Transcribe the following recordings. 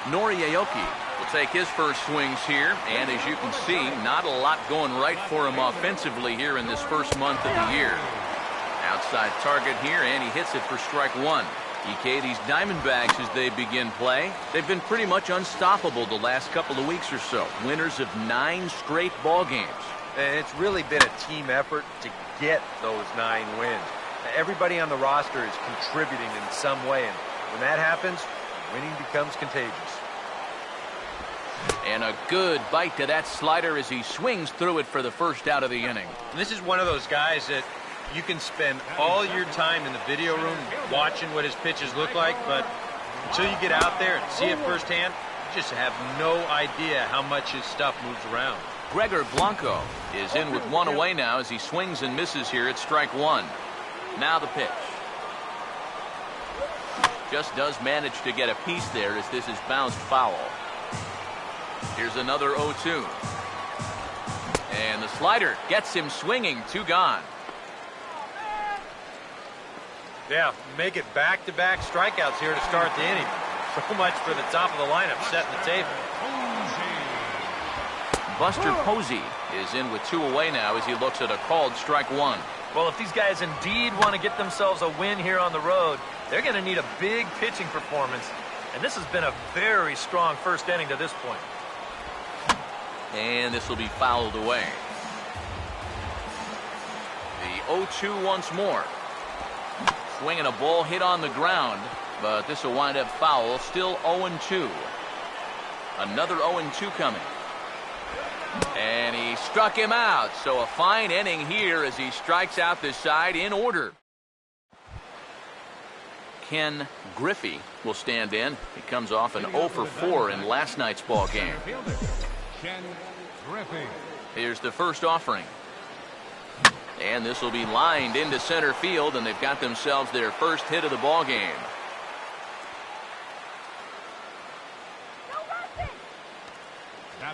Noriaoki will take his first swings here, and as you can see, not a lot going right for him offensively here in this first month of the year. Outside target here, and he hits it for strike one. EK, these Diamondbacks, as they begin play, they've been pretty much unstoppable the last couple of weeks or so. Winners of 9 straight ball games. And it's really been a team effort to get those 9 wins. Everybody on the roster is contributing in some way, and when that happens, winning becomes contagious. And a good bite to that slider as he swings through it for the first out of the inning. And this is one of those guys that you can spend all your time in the video room watching what his pitches look like, but until you get out there and see it firsthand, you just have no idea how much his stuff moves around. Gregor Blanco is in with 1 away now as he swings and misses here at strike 1. Now the pitch. Just does manage to get a piece there as this is bounced foul. Here's another 0-2. And the slider gets him swinging. 2 gone. Yeah, make it back-to-back strikeouts here to start the inning. So much for the top of the lineup setting the table. Buster Posey is in with 2 away now as he looks at a called strike 1. Well, if these guys indeed want to get themselves a win here on the road, they're going to need a big pitching performance. And this has been a very strong first inning to this point. And this will be fouled away. The 0-2 once more. Swinging a ball hit on the ground, but this will wind up foul. Still 0-2. Another 0-2 coming. And he struck him out. So a fine inning here as he strikes out this side in order. Ken Griffey will stand in. He comes off an 0-for-4 in last night's ball game. Here's the first offering. And this will be lined into center field, and they've got themselves their first hit of the ball game.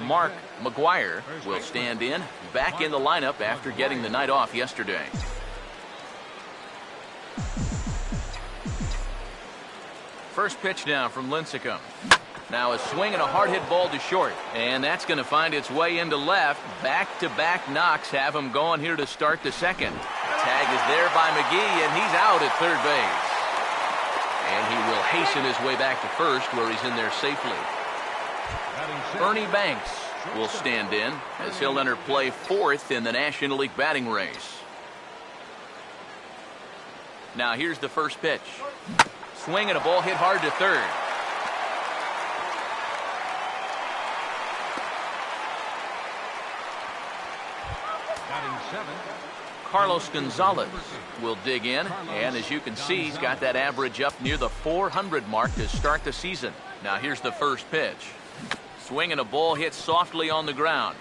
Mark McGuire will stand in, back in the lineup after getting the night off yesterday. First pitch now from Lincecum. Now a swing and a hard hit ball to short, and that's going to find its way into left. Back-to-back knocks have him going here to start the second. Tag is there by McGee, and he's out at third base. And he will hasten his way back to first, where he's in there safely. Ernie Banks will stand in as he'll enter play 4th in the National League batting race. Now here's the first pitch. Swing and a ball hit hard to third. Carlos Gonzalez will dig in, and as you can see, he's got that average up near the 400 mark to start the season. Now here's the first pitch. Swing and a ball hit softly on the ground,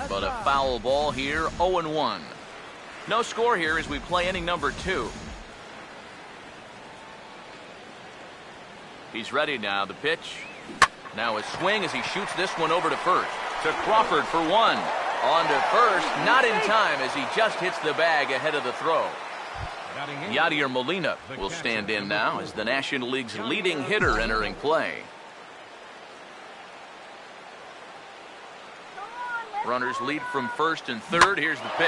but a foul ball here, 0-1. No score here as we play inning number 2. He's ready now. The pitch. Now a swing as he shoots this one over to first. To Crawford for 1. On to first, not in time as he just hits the bag ahead of the throw. Yadier Molina will stand in now as the National League's leading hitter entering play. Runners lead from first and third. Here's the pitch.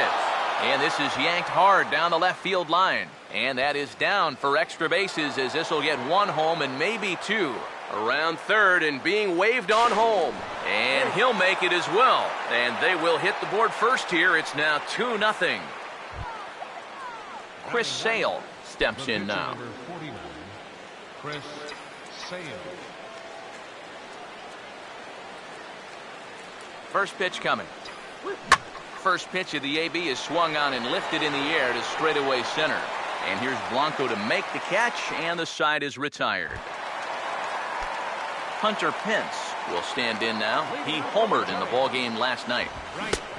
And this is yanked hard down the left field line. And that is down for extra bases as this will get 1 home and maybe 2. Around third and being waved on home. And he'll make it as well. And they will hit the board first here. It's now 2-0. Chris Sale steps in now. Chris Sale. First pitch coming. First pitch of the AB is swung on and lifted in the air to straightaway center. And here's Blanco to make the catch, and the side is retired. Hunter Pence will stand in now. He homered in the ball game last night.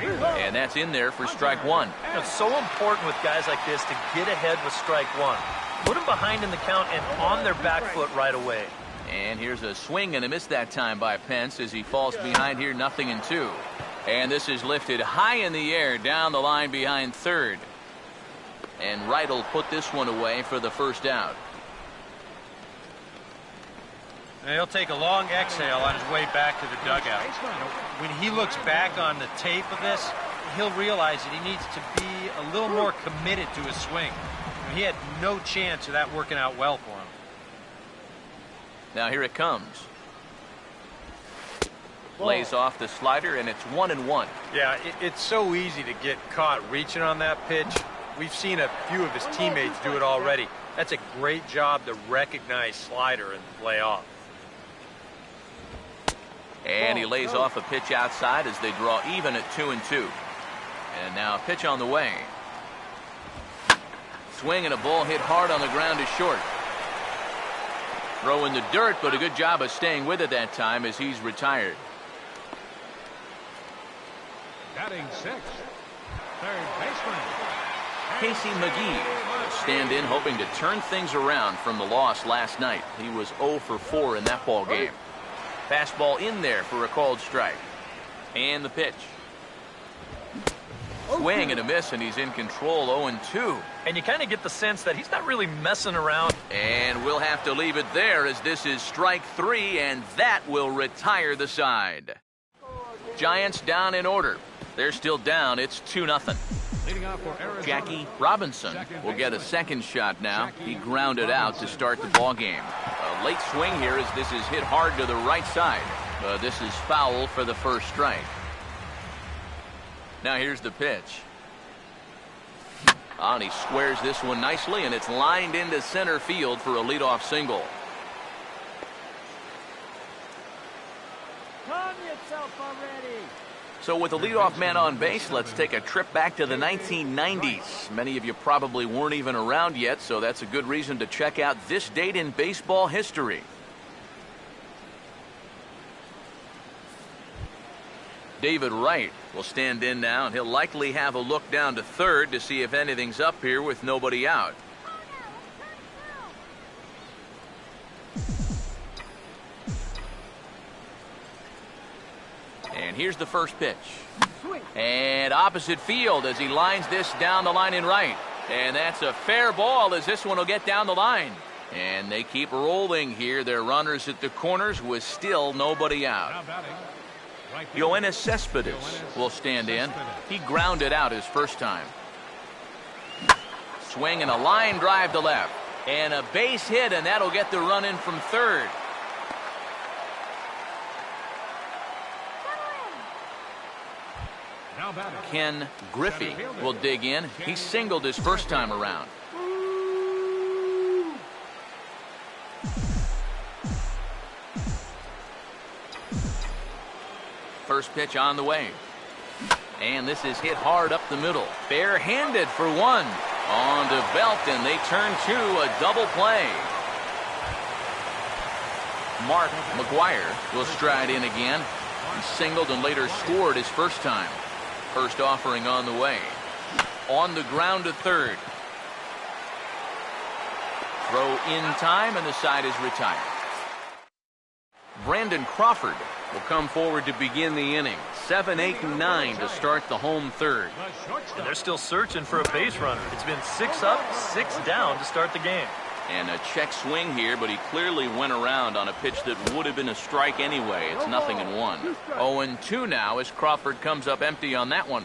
And that's in there for strike 1. It's so important with guys like this to get ahead with strike 1. Put them behind in the count and on their back foot right away. And here's a swing and a miss that time by Pence as he falls behind here, 0-2. And this is lifted high in the air down the line behind third. And Wright will put this one away for the first out. And he'll take a long exhale on his way back to the dugout. You know, when he looks back on the tape of this, he'll realize that he needs to be a little more committed to his swing. You know, he had no chance of that working out well for him. Now here it comes. Lays off the slider, and it's 1-1. Yeah, it's so easy to get caught reaching on that pitch. We've seen a few of his teammates do it already. That's a great job to recognize slider and lay off. And he lays off a pitch outside as they draw even at 2-2. And now a pitch on the way. Swing and a ball hit hard on the ground is short. Throw in the dirt, but a good job of staying with it that time as he's retired. Batting sixth, third baseman Casey McGee will stand in hoping to turn things around from the loss last night. He was 0 for 4 in that ball game. Fastball in there for a called strike. And the pitch. Swing and a miss, and he's in control, 0-2. And you kind of get the sense that he's not really messing around. And we'll have to leave it there as this is strike 3, and that will retire the side. Giants down in order. They're still down. It's 2-0. leading off for Arizona. Jackie Robinson will get a second shot now. He grounded out to start the ball game. A late swing here as this is hit hard to the right side. This is foul for the first strike. Now here's the pitch. And he squares this one nicely, and it's lined into center field for a leadoff single. Calm yourself already. So with the leadoff man on base, let's take a trip back to the 1990s. Many of you probably weren't even around yet, so that's a good reason to check out this date in baseball history. David Wright will stand in now, and he'll likely have a look down to third to see if anything's up here with nobody out. And here's the first pitch. And opposite field as he lines this down the line in right. And that's a fair ball as this one will get down the line. And they keep rolling here. Their runners at the corners with still nobody out. Yoenis Cespedes will stand in. He grounded out his first time. Swing and a line drive to left. And a base hit, and that'll get the run in from third. Ken Griffey will dig in. He singled his first time around. First pitch on the way. And this is hit hard up the middle. Bare-handed for one. On to Belt, and they turn to a double play. Mark McGuire will stride in again. He singled and later scored his first time. First offering on the way. On the ground to third. Throw in time, and the side is retired. Brandon Crawford will come forward to begin the inning. 7, 8, and 9 to start the home third. And they're still searching for a base runner. It's been 6 up, 6 down to start the game. And a check swing here, but he clearly went around on a pitch that would have been a strike anyway. It's 0-1. 0-2 now as Crawford comes up empty on that one.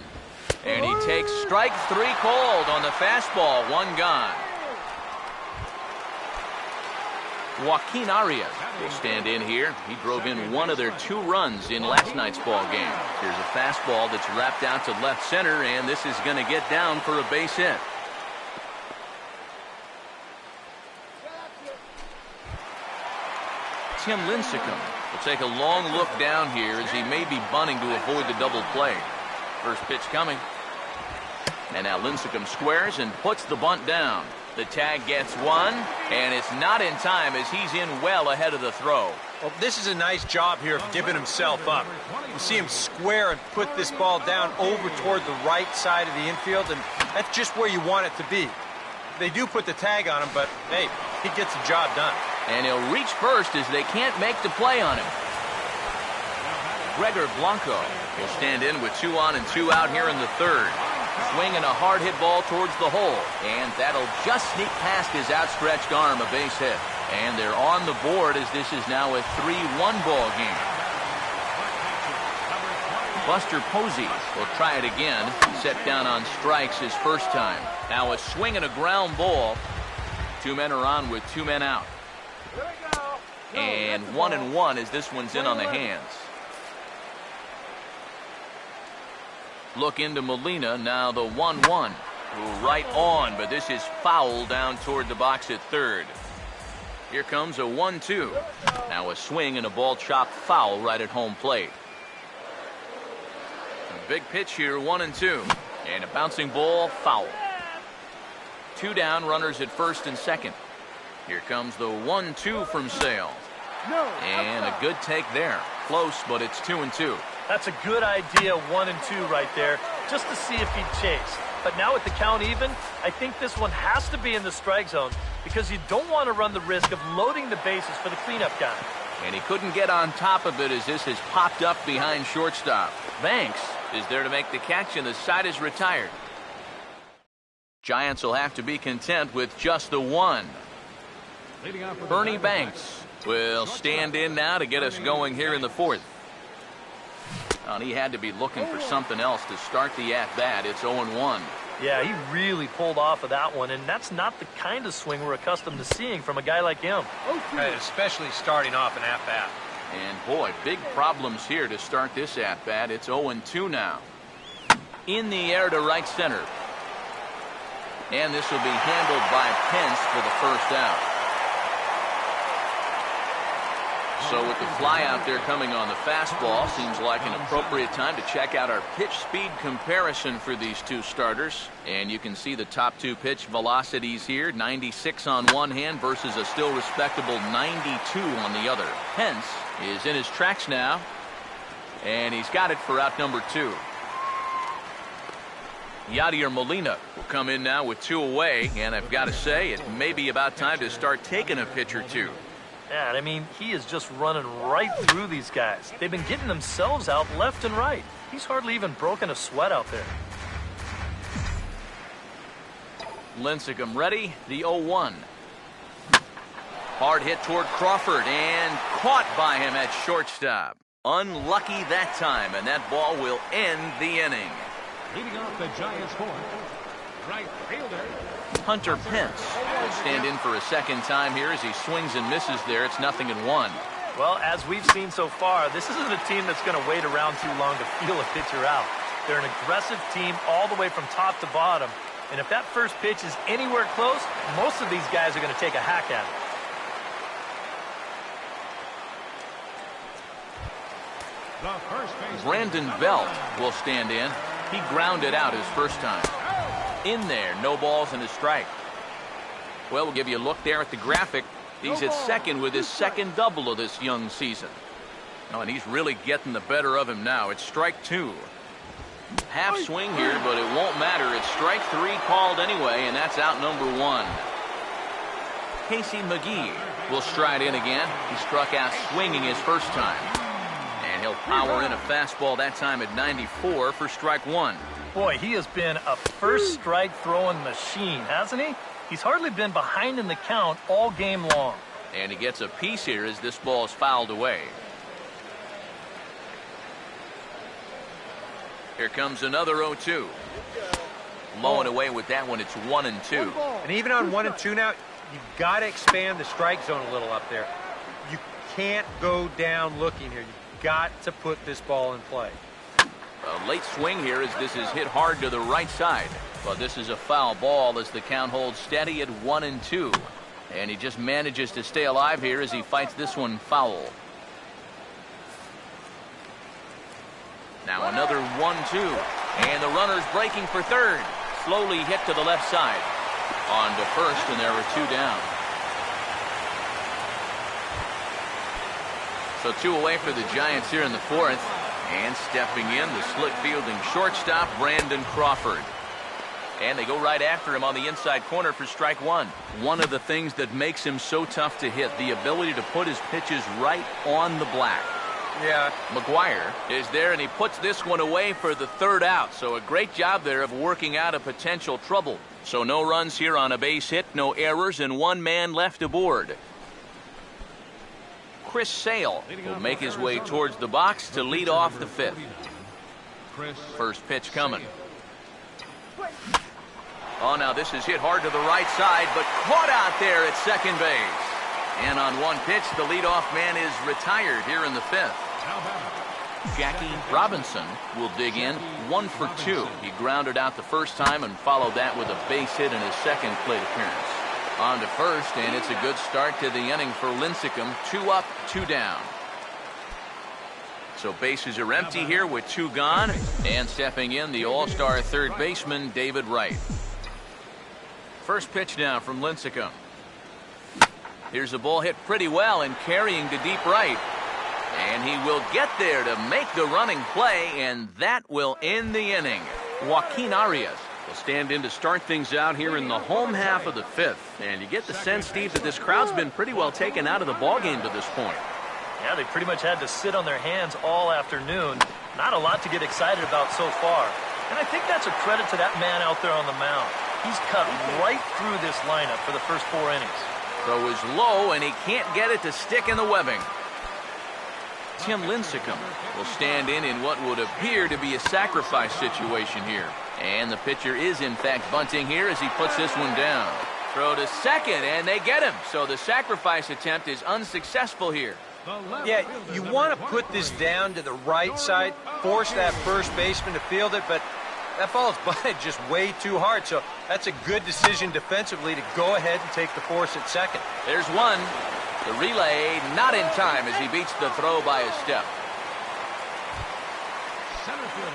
And he takes strike 3 cold on the fastball. One gone. Joaquin Arias will stand in here. He drove in one of their 2 runs in last night's ball game. Here's a fastball that's wrapped out to left center, and this is going to get down for a base hit. Tim Lincecum will take a long look down here as he may be bunting to avoid the double play. First pitch coming. And now Lincecum squares and puts the bunt down. The tag gets one, and it's not in time as he's in well ahead of the throw. Well, this is a nice job here of dipping himself up. You see him square and put this ball down over toward the right side of the infield, and that's just where you want it to be. They do put the tag on him, but, hey, he gets the job done. And he'll reach first as they can't make the play on him. Gregor Blanco will stand in with 2 on and 2 out here in the third. Swinging a hard hit ball towards the hole, and that'll just sneak past his outstretched arm, a base hit. And they're on the board as this is now a 3-1 ball game. Buster Posey will try it again. Set down on strikes his first time. Now a swing and a ground ball. 2 men are on with 2 men out. And 1-1 as this one's in on the hands. Look into Molina. Now the 1-1. Right on, but this is foul down toward the box at third. Here comes a 1-2. Now a swing and a ball chopped foul right at home plate. A big pitch here, 1-2. And a bouncing ball, foul. 2 down, runners at first and second. Here comes the 1-2 from Sale. And a good take there. Close, but it's 2-2. That's a good idea, 1-2 right there, just to see if he'd chase. But now with the count even, I think this one has to be in the strike zone because you don't want to run the risk of loading the bases for the cleanup guy. And he couldn't get on top of it as this has popped up behind shortstop. Banks is there to make the catch, and the side is retired. Giants will have to be content with just the one. Bernie Banks will stand in now to get us going here in the fourth. And he had to be looking for something else to start the at-bat. It's 0-1. Yeah, he really pulled off of that one, and that's not the kind of swing we're accustomed to seeing from a guy like him. Right, especially starting off an at-bat. And boy, big problems here to start this at-bat. It's 0-2 now. In the air to right center. And this will be handled by Pence for the first out. So with the fly out there coming on the fastball, seems like an appropriate time to check out our pitch speed comparison for these two starters. And you can see the top 2 pitch velocities here, 96 on one hand versus a still respectable 92 on the other. Pence is in his tracks now, and he's got it for out number 2. Yadier Molina will come in now with 2 away, and I've got to say it may be about time to start taking a pitch or 2. Yeah, I mean, he is just running right through these guys. They've been getting themselves out left and right. He's hardly even broken a sweat out there. Lincecum ready, the 0-1. Hard hit toward Crawford and caught by him at shortstop. Unlucky that time, and that ball will end the inning. Leading off the Giants' fourth, right fielder Hunter Pence will stand in for a second time here as he swings and misses there. It's 0-1. Well, as we've seen so far, this isn't a team that's going to wait around too long to feel a pitcher out. They're an aggressive team all the way from top to bottom. And if that first pitch is anywhere close, most of these guys are going to take a hack at the first Brandon Belt will stand in. He grounded out his first time. In there, no balls and a strike. Well, we'll give you a look there at the graphic. He's at second with his second double of this young season. Oh, and he's really getting the better of him now. It's strike 2. Half swing here, but it won't matter. It's strike 3 called anyway, and that's out number 1. Casey McGee will stride in again. He struck out swinging his first time. And he'll power in a fastball that time at 94 for strike 1. Boy, he has been a first strike throwing machine, hasn't he? He's hardly been behind in the count all game long. And he gets a piece here as this ball is fouled away. Here comes another 0-2. Low and away with that one. It's 1-2. And even on 1-2 now, you've got to expand the strike zone a little up there. You can't go down looking here. You've got to put this ball in play. A late swing here as this is hit hard to the right side. But this is a foul ball as the count holds steady at 1-2. And he just manages to stay alive here as he fights this one foul. Now another 1-2. And the runner's breaking for third. Slowly hit to the left side. On to first, and there were 2 down. So 2 away for the Giants here in the fourth. And stepping in, the slick fielding shortstop, Brandon Crawford. And they go right after him on the inside corner for strike 1. One of the things that makes him so tough to hit, the ability to put his pitches right on the black. Yeah. McGuire is there, and he puts this one away for the third out. So a great job there of working out a potential trouble. So no runs here on a base hit, no errors, and 1 man left aboard. Chris Sale will make his way towards the box to lead off the fifth. First pitch coming. Oh, now this is hit hard to the right side, but caught out there at second base. And on one pitch, the leadoff man is retired here in the fifth. Jackie Robinson will dig in, 1 for 2. He grounded out the first time and followed that with a base hit in his second plate appearance. On to first, and it's a good start to the inning for Lincecum. 2 up, 2 down. So bases are empty here with 2 gone, and stepping in, the all-star third baseman, David Wright. First pitch now from Lincecum. Here's a ball hit pretty well and carrying to deep right. And he will get there to make the running play, and that will end the inning. Joaquin Arias will stand in to start things out here in the home half of the fifth. And you get the sense, Steve, that this crowd's been pretty well taken out of the ballgame to this point. Yeah, they pretty much had to sit on their hands all afternoon. Not a lot to get excited about so far. And I think that's a credit to that man out there on the mound. He's cut right through this lineup for the first 4 innings. Throw is low, and he can't get it to stick in the webbing. Tim Lincecum will stand in what would appear to be a sacrifice situation here. And the pitcher is, in fact, bunting here as he puts this one down. Throw to second, and they get him. So the sacrifice attempt is unsuccessful here. Yeah, you want to put this down to the right side, force that first baseman to field it, but that ball is bunted just way too hard. So that's a good decision defensively to go ahead and take the force at second. There's one. The relay not in time as he beats the throw by a step.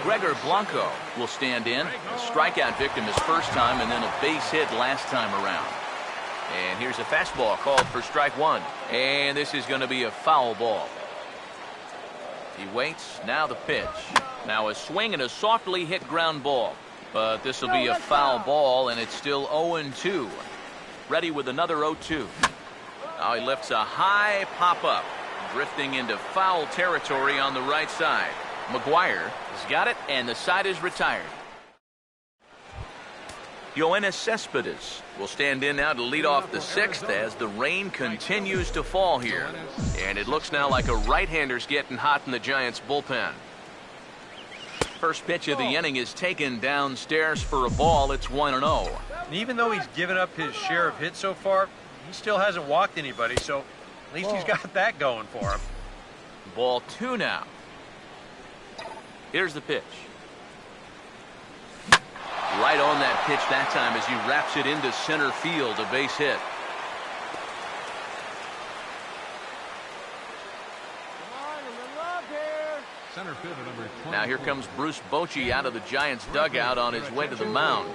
Gregor Blanco will stand in. A strikeout victim his first time and then a base hit last time around. And here's a fastball called for strike 1. And this is going to be a foul ball. He waits. Now the pitch. Now a swing and a softly hit ground ball. But this will be a foul ball, and it's still 0-2. Ready with another 0-2. Now he lifts a high pop-up, drifting into foul territory on the right side. McGuire has got it, and the side is retired. Yoenis Cespedes will stand in now to lead off the 6th as the rain continues to fall here. And it looks now like a right-hander's getting hot in the Giants' bullpen. First pitch of the inning is taken downstairs for a ball. It's 1-0. Even though he's given up his share of hits so far, he still hasn't walked anybody, so at least he's got that going for him. Ball 2 now. Here's the pitch. Right on that pitch that time as he wraps it into center field, a base hit. Now here comes Bruce Bochy out of the Giants dugout on his way to the mound.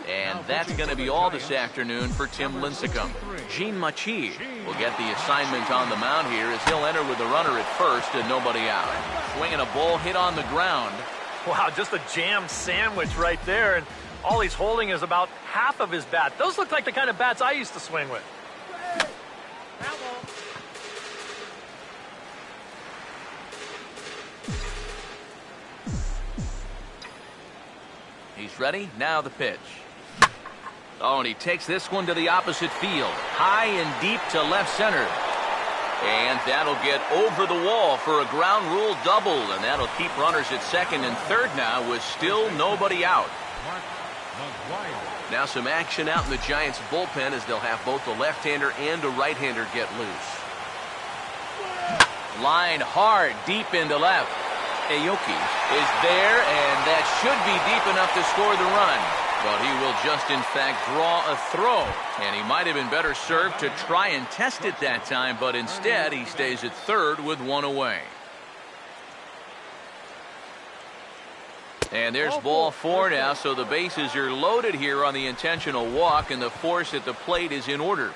And that's going to be all this afternoon for Tim Lincecum. Gene Machi will get the assignment on the mound here as he'll enter with the runner at first and nobody out. Swinging a ball hit on the ground. Wow, just a jam sandwich right there, and all he's holding is about half of his bat. Those look like the kind of bats I used to swing with. He's ready. Now the pitch. Oh, and he takes this one to the opposite field. High and deep to left center. And that'll get over the wall for a ground rule double. And that'll keep runners at second and third now with still nobody out. Now some action out in the Giants bullpen as they'll have both a left-hander and a right-hander get loose. Line hard deep into left. Aoki is there, and that should be deep enough to score the run. But he will just, in fact, draw a throw. And he might have been better served to try and test it that time, but instead he stays at third with one away. And there's ball 4 now, so the bases are loaded here on the intentional walk, and the force at the plate is in order.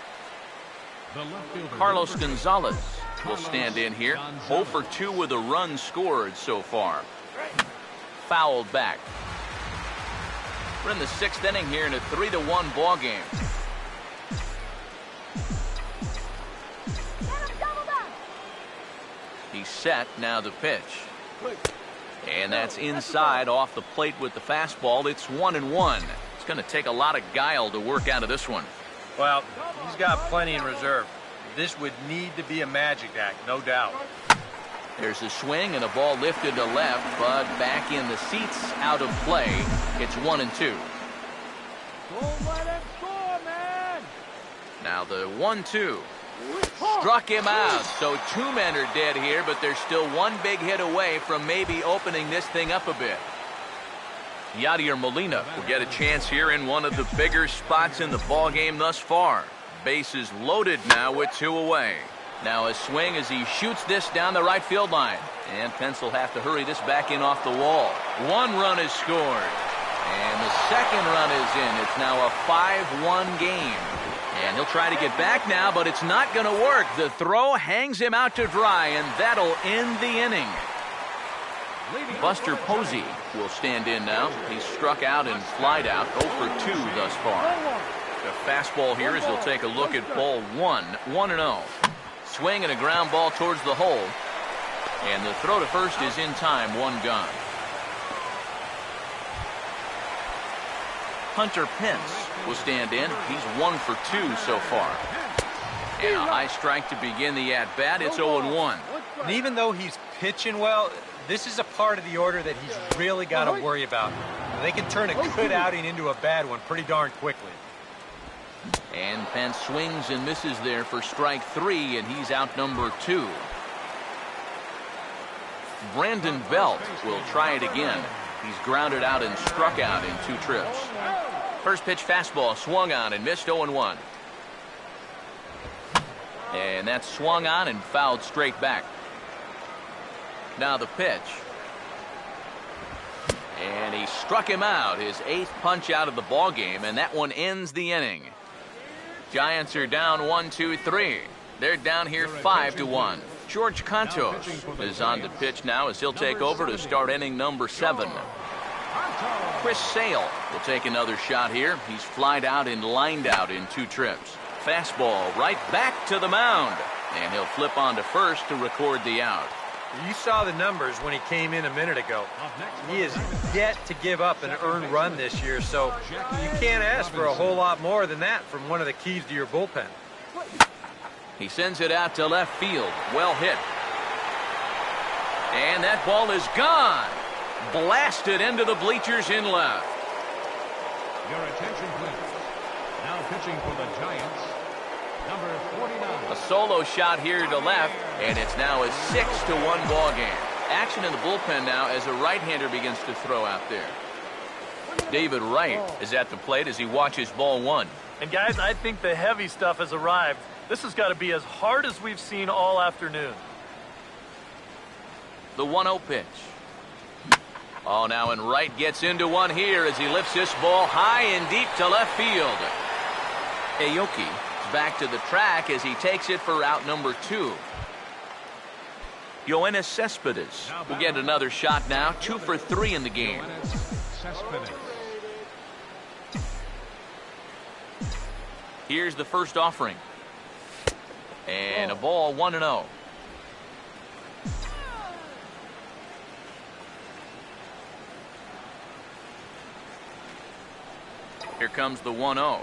Carlos Gonzalez will stand in here. 0 for 2 with a run scored so far. Fouled back. We're in the 6th inning here in a 3-1 ball game. He's set. Now the pitch. And that's inside off the plate with the fastball. It's 1-1. It's going to take a lot of guile to work out of this one. Well, he's got plenty in reserve. this would need to be a magic act, no doubt. There's a swing and a ball lifted to left, but back in the seats, out of play. It's 1-2. Don't let him score, man. Now the 1-2. Struck him out, so two men are dead here, but there's still one big hit away from maybe opening this thing up a bit. Yadier Molina will get a chance here in one of the bigger spots in the ballgame thus far. Bases loaded now with two away. Now a swing as he shoots this down the right field line. And Pence will have to hurry this back in off the wall. One run is scored. And the second run is in. It's now a 5-1 game. And he'll try to get back now, but it's not going to work. The throw hangs him out to dry, and that'll end the inning. Buster Posey will stand in now. He's struck out and flied out, 0 for 2 thus far. The fastball here as he'll take a look at ball 1, 1-0. Swing and a ground ball towards the hole. And the throw to first is in time, one gone. Hunter Pence will stand in. He's 1 for 2 so far. And a high strike to begin the at-bat. It's 0-1. And even though he's pitching well, this is a part of the order that he's really got to worry about. They can turn a good outing into a bad one pretty darn quickly. And Pence swings and misses there for strike 3, and he's out number 2. Brandon Belt will try it again. He's grounded out and struck out in 2 trips. First pitch fastball swung on and missed, 0-1. And that's swung on and fouled straight back. Now the pitch. And he struck him out, his 8th punch out of the ball game, and that one ends the inning. Giants are down 1-2-3. They're down here 5-1. George Cantos is on the pitch now as he'll take over to start inning number 7. Chris Sale will take another shot here. He's flied out and lined out in 2 trips. Fastball right back to the mound. And he'll flip on to first to record the out. You saw the numbers when he came in a minute ago. He is yet to give up an earned run this year, so you can't ask for a whole lot more than that from one of the keys to your bullpen. He sends it out to left field. Well hit. And that ball is gone. Blasted into the bleachers in left. Your attention, please. Now pitching for the Giants, number 49. A solo shot here to left, and it's now a 6-1 ball game. Action in the bullpen now as a right-hander begins to throw out there. David Wright is at the plate as he watches ball 1. And guys, I think the heavy stuff has arrived. This has got to be as hard as we've seen all afternoon. The 1-0 pitch. Oh, now and Wright gets into one here as he lifts this ball high and deep to left field. Aoki is back to the track as he takes it for out number 2. Yoenis Cespedes will get another shot now, 2 for 3 in the game. Here's the first offering. And a ball, 1-0. Here comes the 1-0.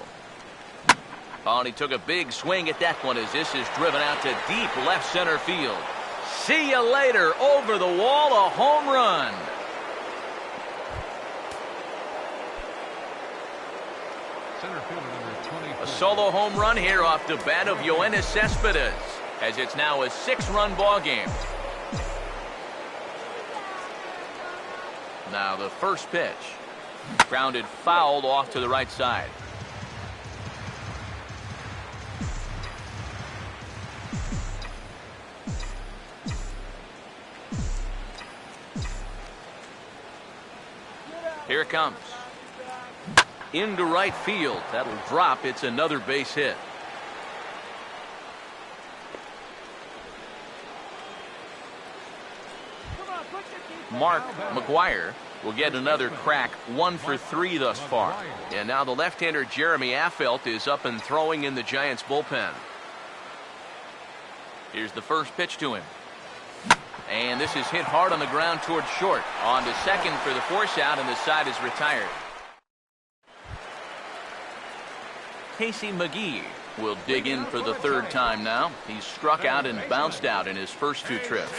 Oh, and he took a big swing at that one as this is driven out to deep left center field. See you later. Over the wall, a home run. Center fielder number 24. A solo home run here off the bat of Yoenis Cespedes as it's now a 6-run ball game. Now the first pitch. Grounded fouled off to the right side. Here it comes. Into right field. That'll drop. It's another base hit. Mark McGuire will get another crack, 1 for 3 thus far. And now the left-hander Jeremy Affeldt is up and throwing in the Giants bullpen. Here's the first pitch to him. And this is hit hard on the ground towards short. On to second for the force out, and the side is retired. Casey McGee will dig in for the third time now. He's struck out and bounced out in his first 2 trips.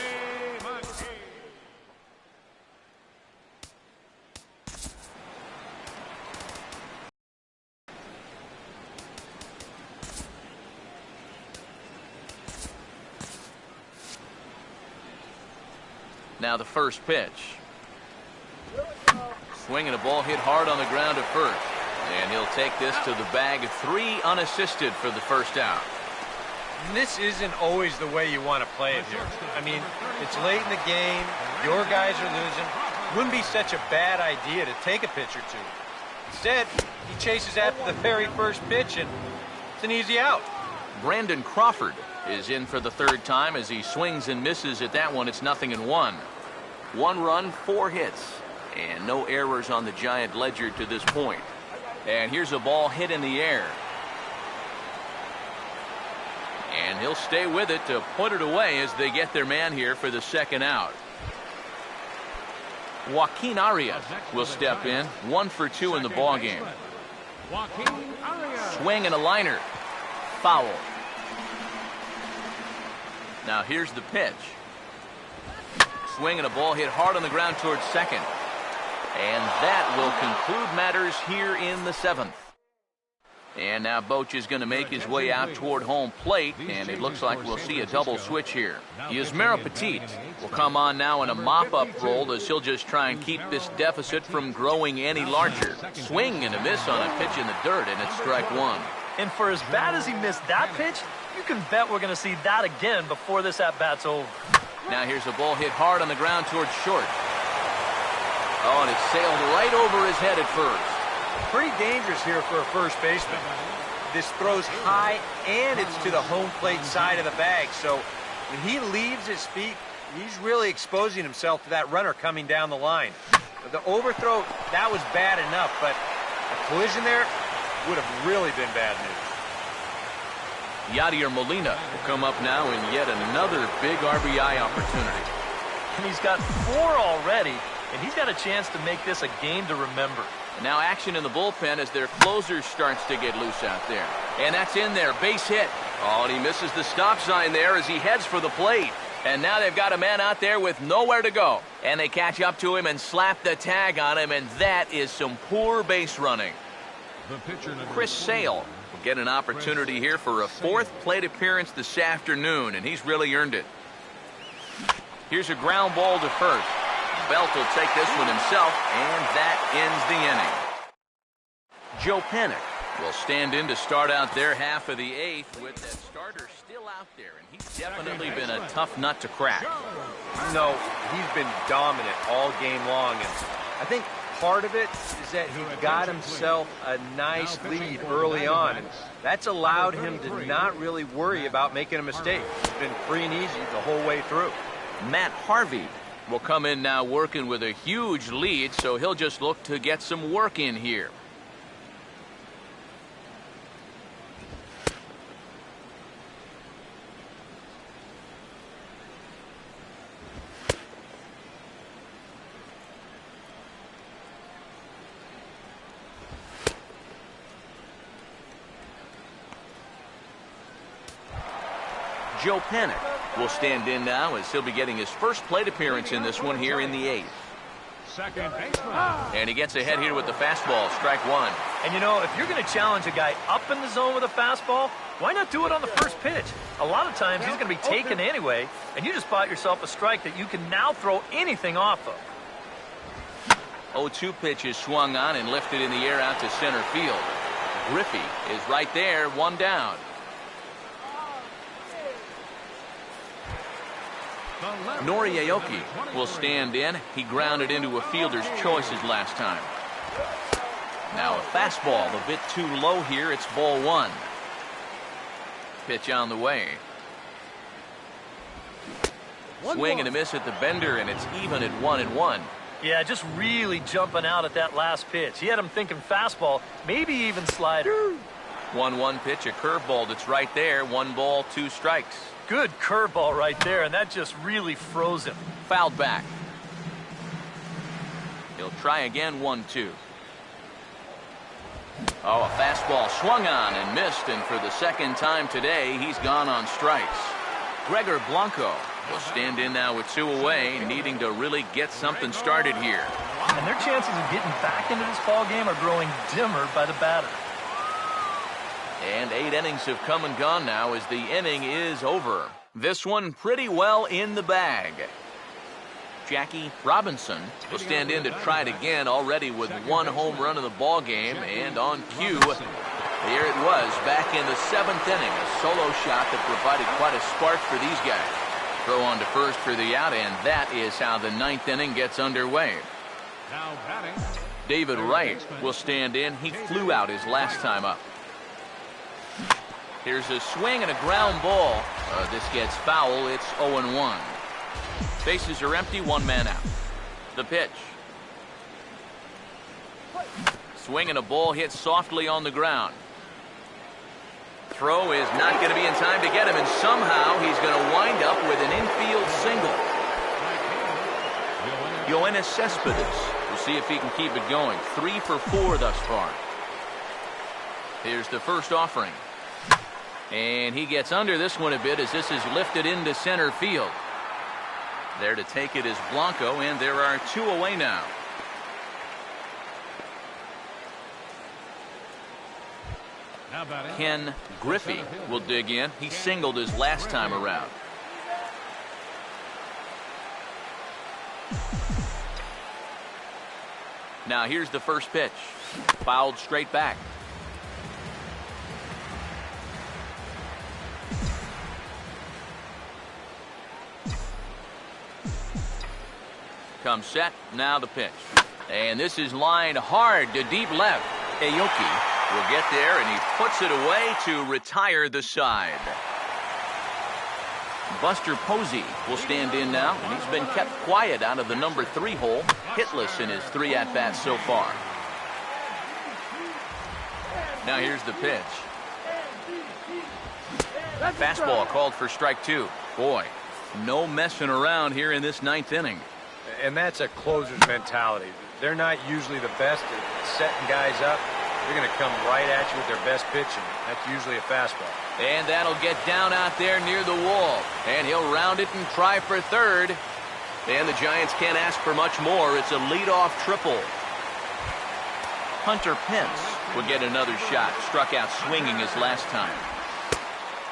Now the first pitch. Swinging a ball hit hard on the ground at first. And he'll take this to the bag. 3 unassisted for the first out. This isn't always the way you want to play it here. I mean, it's late in the game. Your guys are losing. It wouldn't be such a bad idea to take a pitch or 2. Instead, he chases after the very first pitch, and it's an easy out. Brandon Crawford is in for the third time as he swings and misses at that one. It's 0-1. 1 run, 4 hits, and no errors on the Giant ledger to this point. And here's a ball hit in the air. And he'll stay with it to put it away as they get their man here for the second out. Joaquin Arias will step in. 1 for 2 in the ballgame. Swing and a liner. Foul. Now here's the pitch. Swing and a ball hit hard on the ground towards second. And that will conclude matters here in the 7th. And now Boch is going to make his way out toward home plate, and it looks like we'll see a double switch here. Yusmeiro Petit will come on now in a mop-up role as he'll just try and keep this deficit from growing any larger. Swing and a miss on a pitch in the dirt, and it's strike 1. And for as bad as he missed that pitch, you can bet we're going to see that again before this at-bat's over. Now here's a ball hit hard on the ground towards short. Oh, and it sailed right over his head at first. Pretty dangerous here for a first baseman. This throws high, and it's to the home plate side of the bag. So when he leaves his feet, he's really exposing himself to that runner coming down the line. The overthrow, that was bad enough, but a collision there would have really been bad news. Yadier Molina will come up now in yet another big RBI opportunity. And he's got 4 already, and he's got a chance to make this a game to remember. Now action in the bullpen as their closer starts to get loose out there. And that's in there, base hit. Oh, and he misses the stop sign there as he heads for the plate. And now they've got a man out there with nowhere to go. And they catch up to him and slap the tag on him, and that is some poor base running. Chris Sale will get an opportunity here for a 4th plate appearance this afternoon, and he's really earned it. Here's a ground ball to first. Belt will take this one himself, and that ends the inning. Joe Panik will stand in to start out their half of the 8th with that starter still out there, and he's definitely been a tough nut to crack. No, he's been dominant all game long, and I think part of it is that he got himself a nice lead early on, and that's allowed him to not really worry about making a mistake. It's been free and easy the whole way through. Matt Harvey will come in now working with a huge lead, so he'll just look to get some work in here. Joe Panik will stand in now as he'll be getting his first plate appearance in this one here in the 8th. Second baseman. And he gets ahead here with the fastball, strike 1. And you know, if you're going to challenge a guy up in the zone with a fastball, why not do it on the first pitch? A lot of times he's going to be taken anyway, and you just bought yourself a strike that you can now throw anything off of. 0-2 pitch is swung on and lifted in the air out to center field. Griffey is right there, 1 down. Nori Aoki will stand in. He grounded into a fielder's choices last time. Now a fastball a bit too low here. It's ball 1. Pitch on the way. Swing and a miss at the bender, and it's even at 1-1. Yeah, just really jumping out at that last pitch. He had him thinking fastball, maybe even slider. 1-1 pitch, a curveball that's right there. 1 ball, 2 strikes. Good curveball right there, and that just really froze him. Fouled back. He'll try again, 1-2. Oh, a fastball swung on and missed, and for the second time today, he's gone on strikes. Gregor Blanco will stand in now with 2 away, needing to really get something started here. And their chances of getting back into this ball game are growing dimmer by the batter. And 8 innings have come and gone now as the inning is over. This one pretty well in the bag. Jackie Robinson will stand in to try it again, already with 1 home run in the ball game, and on cue, here it was back in the 7th inning, a solo shot that provided quite a spark for these guys. Throw on to first for the out, and that is how the 9th inning gets underway. Now batting, David Wright will stand in. He flew out his last time up. Here's a swing and a ground ball. This gets foul. It's 0-1. Bases are empty, 1 man out. The pitch. Swing and a ball hit softly on the ground. Throw is not going to be in time to get him, and somehow he's going to wind up with an infield single. Yoenis Cespedes. We'll see if he can keep it going. 3 for 4 thus far. Here's the first offering. And he gets under this one a bit as this is lifted into center field. There to take it is Blanco, and there are 2 away now. now batting, Ken Griffey will dig in. He singled his last time around. Now here's the first pitch. Fouled straight back. Comes set. Now the pitch. And this is lined hard to deep left. Aoki will get there, and he puts it away to retire the side. Buster Posey will stand in now, and he's been kept quiet out of the number 3 hole, hitless in his 3 at-bats so far. Now here's the pitch. Fastball called for strike 2. Boy, no messing around here in this 9th inning. And that's a closer's mentality. They're not usually the best at setting guys up. They're going to come right at you with their best pitching. That's usually a fastball. And that'll get down out there near the wall. And he'll round it and try for third. And the Giants can't ask for much more. It's a leadoff triple. Hunter Pence will get another shot. Struck out swinging his last time.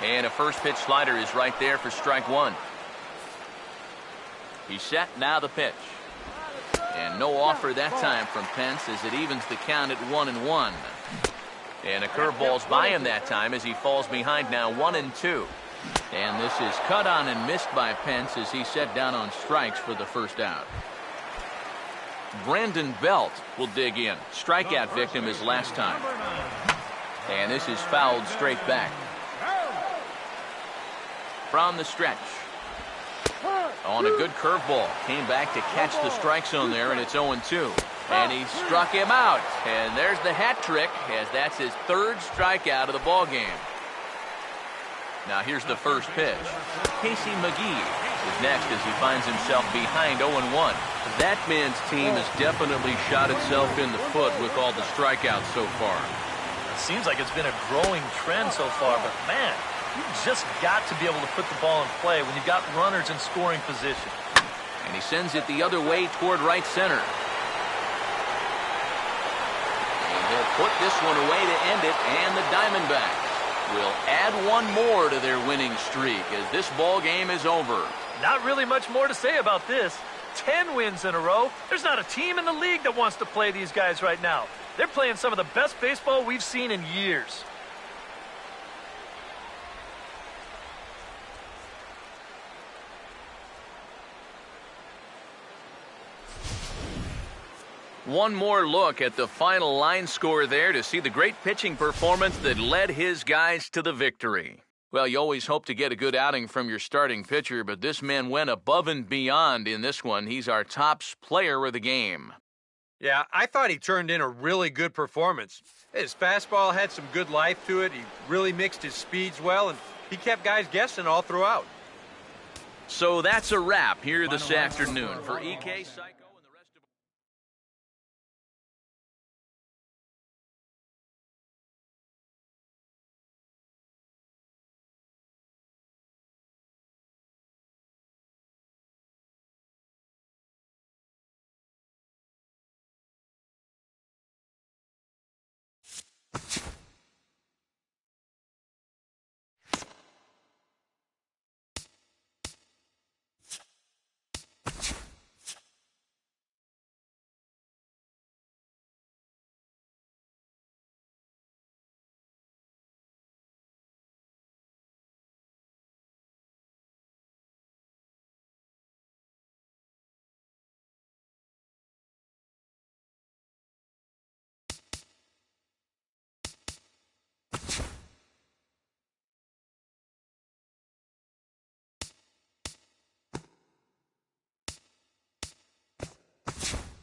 And a first pitch slider is right there for strike 1. He's set. Now the pitch. And no offer that time from Pence as it evens the count at 1-1. And a curveball's by him that time as he falls behind now 1-2. And this is cut on and missed by Pence as he's set down on strikes for the first out. Brandon Belt will dig in. Strikeout victim his last time. And this is fouled straight back. From the stretch. On a good curveball. Came back to catch the strike zone there, and it's 0-2. And he struck him out. And there's the hat trick, as that's his 3rd strikeout of the ball game. Now here's the first pitch. Casey McGee is next as he finds himself behind 0-1. That man's team has definitely shot itself in the foot with all the strikeouts so far. It seems like it's been a growing trend so far, but man, you've just got to be able to put the ball in play when you've got runners in scoring position. And he sends it the other way toward right center. And he'll put this one away to end it, and the Diamondbacks will add 1 more to their winning streak as this ball game is over. Not really much more to say about this. 10 wins in a row. There's not a team in the league that wants to play these guys right now. They're playing some of the best baseball we've seen in years. One more look at the final line score there to see the great pitching performance that led his guys to the victory. Well, you always hope to get a good outing from your starting pitcher, but this man went above and beyond in this one. He's our top player of the game. Yeah, I thought he turned in a really good performance. His fastball had some good life to it. He really mixed his speeds well, and he kept guys guessing all throughout. So that's a wrap here this afternoon for EK Psycho.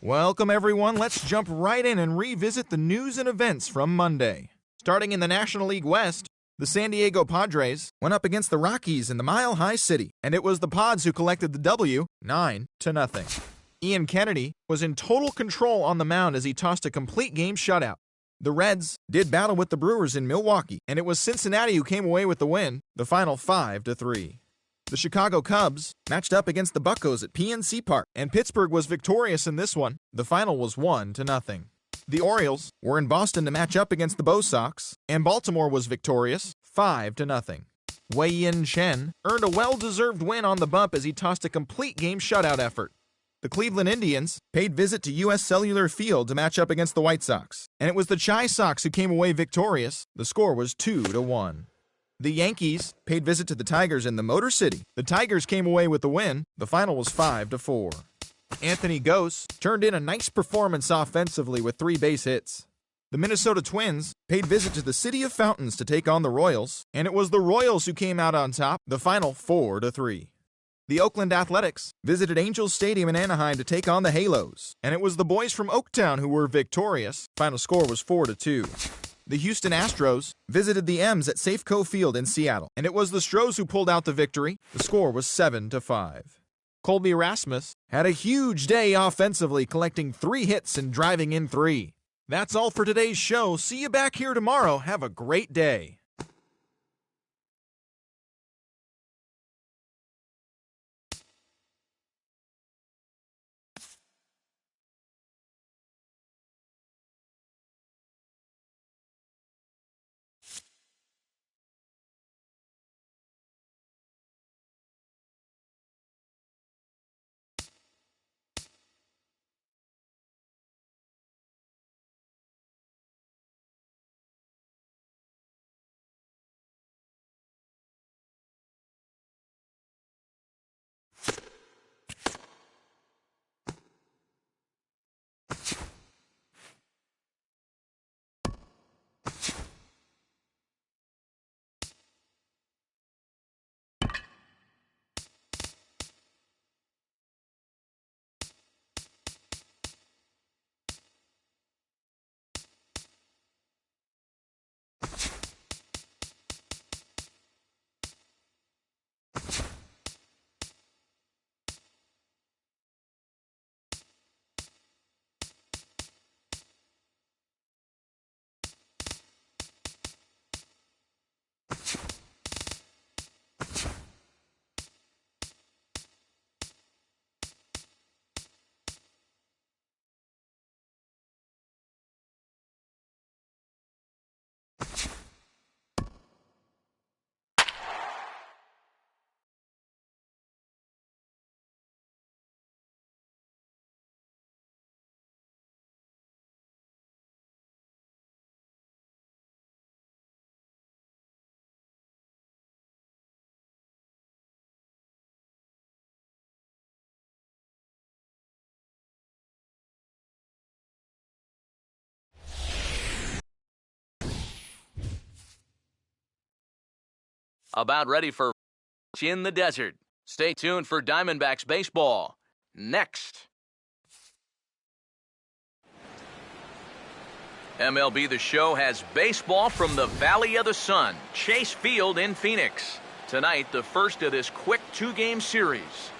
Welcome, everyone. Let's jump right in and revisit the news and events from Monday. Starting in the National League West, the San Diego Padres went up against the Rockies in the Mile High City, and it was the Pods who collected the W 9-0. Ian Kennedy was in total control on the mound as he tossed a complete game shutout. The Reds did battle with the Brewers in Milwaukee, and it was Cincinnati who came away with the win, the final 5-3. The Chicago Cubs matched up against the Buccos at PNC Park, and Pittsburgh was victorious in this one. The final was 1-0. The Orioles were in Boston to match up against the Bo Sox, and Baltimore was victorious 5-0. Wei-Yin Chen earned a well-deserved win on the bump as he tossed a complete game shutout effort. The Cleveland Indians paid visit to U.S. Cellular Field to match up against the White Sox, and it was the Chi Sox who came away victorious. The score was 2-1. The Yankees paid visit to the Tigers in the Motor City. The Tigers came away with the win. The final was 5-4. Anthony Gose turned in a nice performance offensively with 3 base hits. The Minnesota Twins paid visit to the City of Fountains to take on the Royals, and it was the Royals who came out on top. The final 4-3. The Oakland Athletics visited Angels Stadium in Anaheim to take on the Halos, and it was the boys from Oaktown who were victorious. Final score was 4-2. The Houston Astros visited the M's at Safeco Field in Seattle, and it was the Stros who pulled out the victory. The score was 7-5. Colby Rasmus had a huge day offensively, collecting 3 hits and driving in 3. That's all for today's show. See you back here tomorrow. Have a great day. About ready for in the desert. Stay tuned for Diamondbacks baseball. Next. MLB The Show has baseball from the Valley of the Sun, Chase Field in Phoenix. Tonight, the first of this quick 2-game series.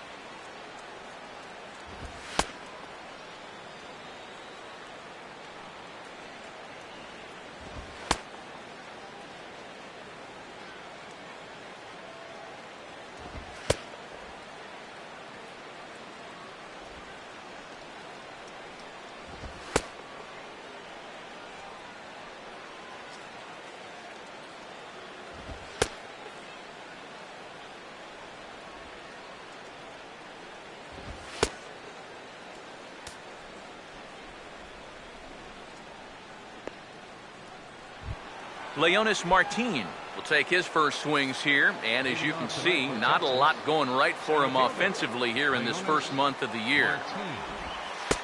Leonis Martin will take his first swings here, and as you can see, not a lot going right for him offensively here in this first month of the year.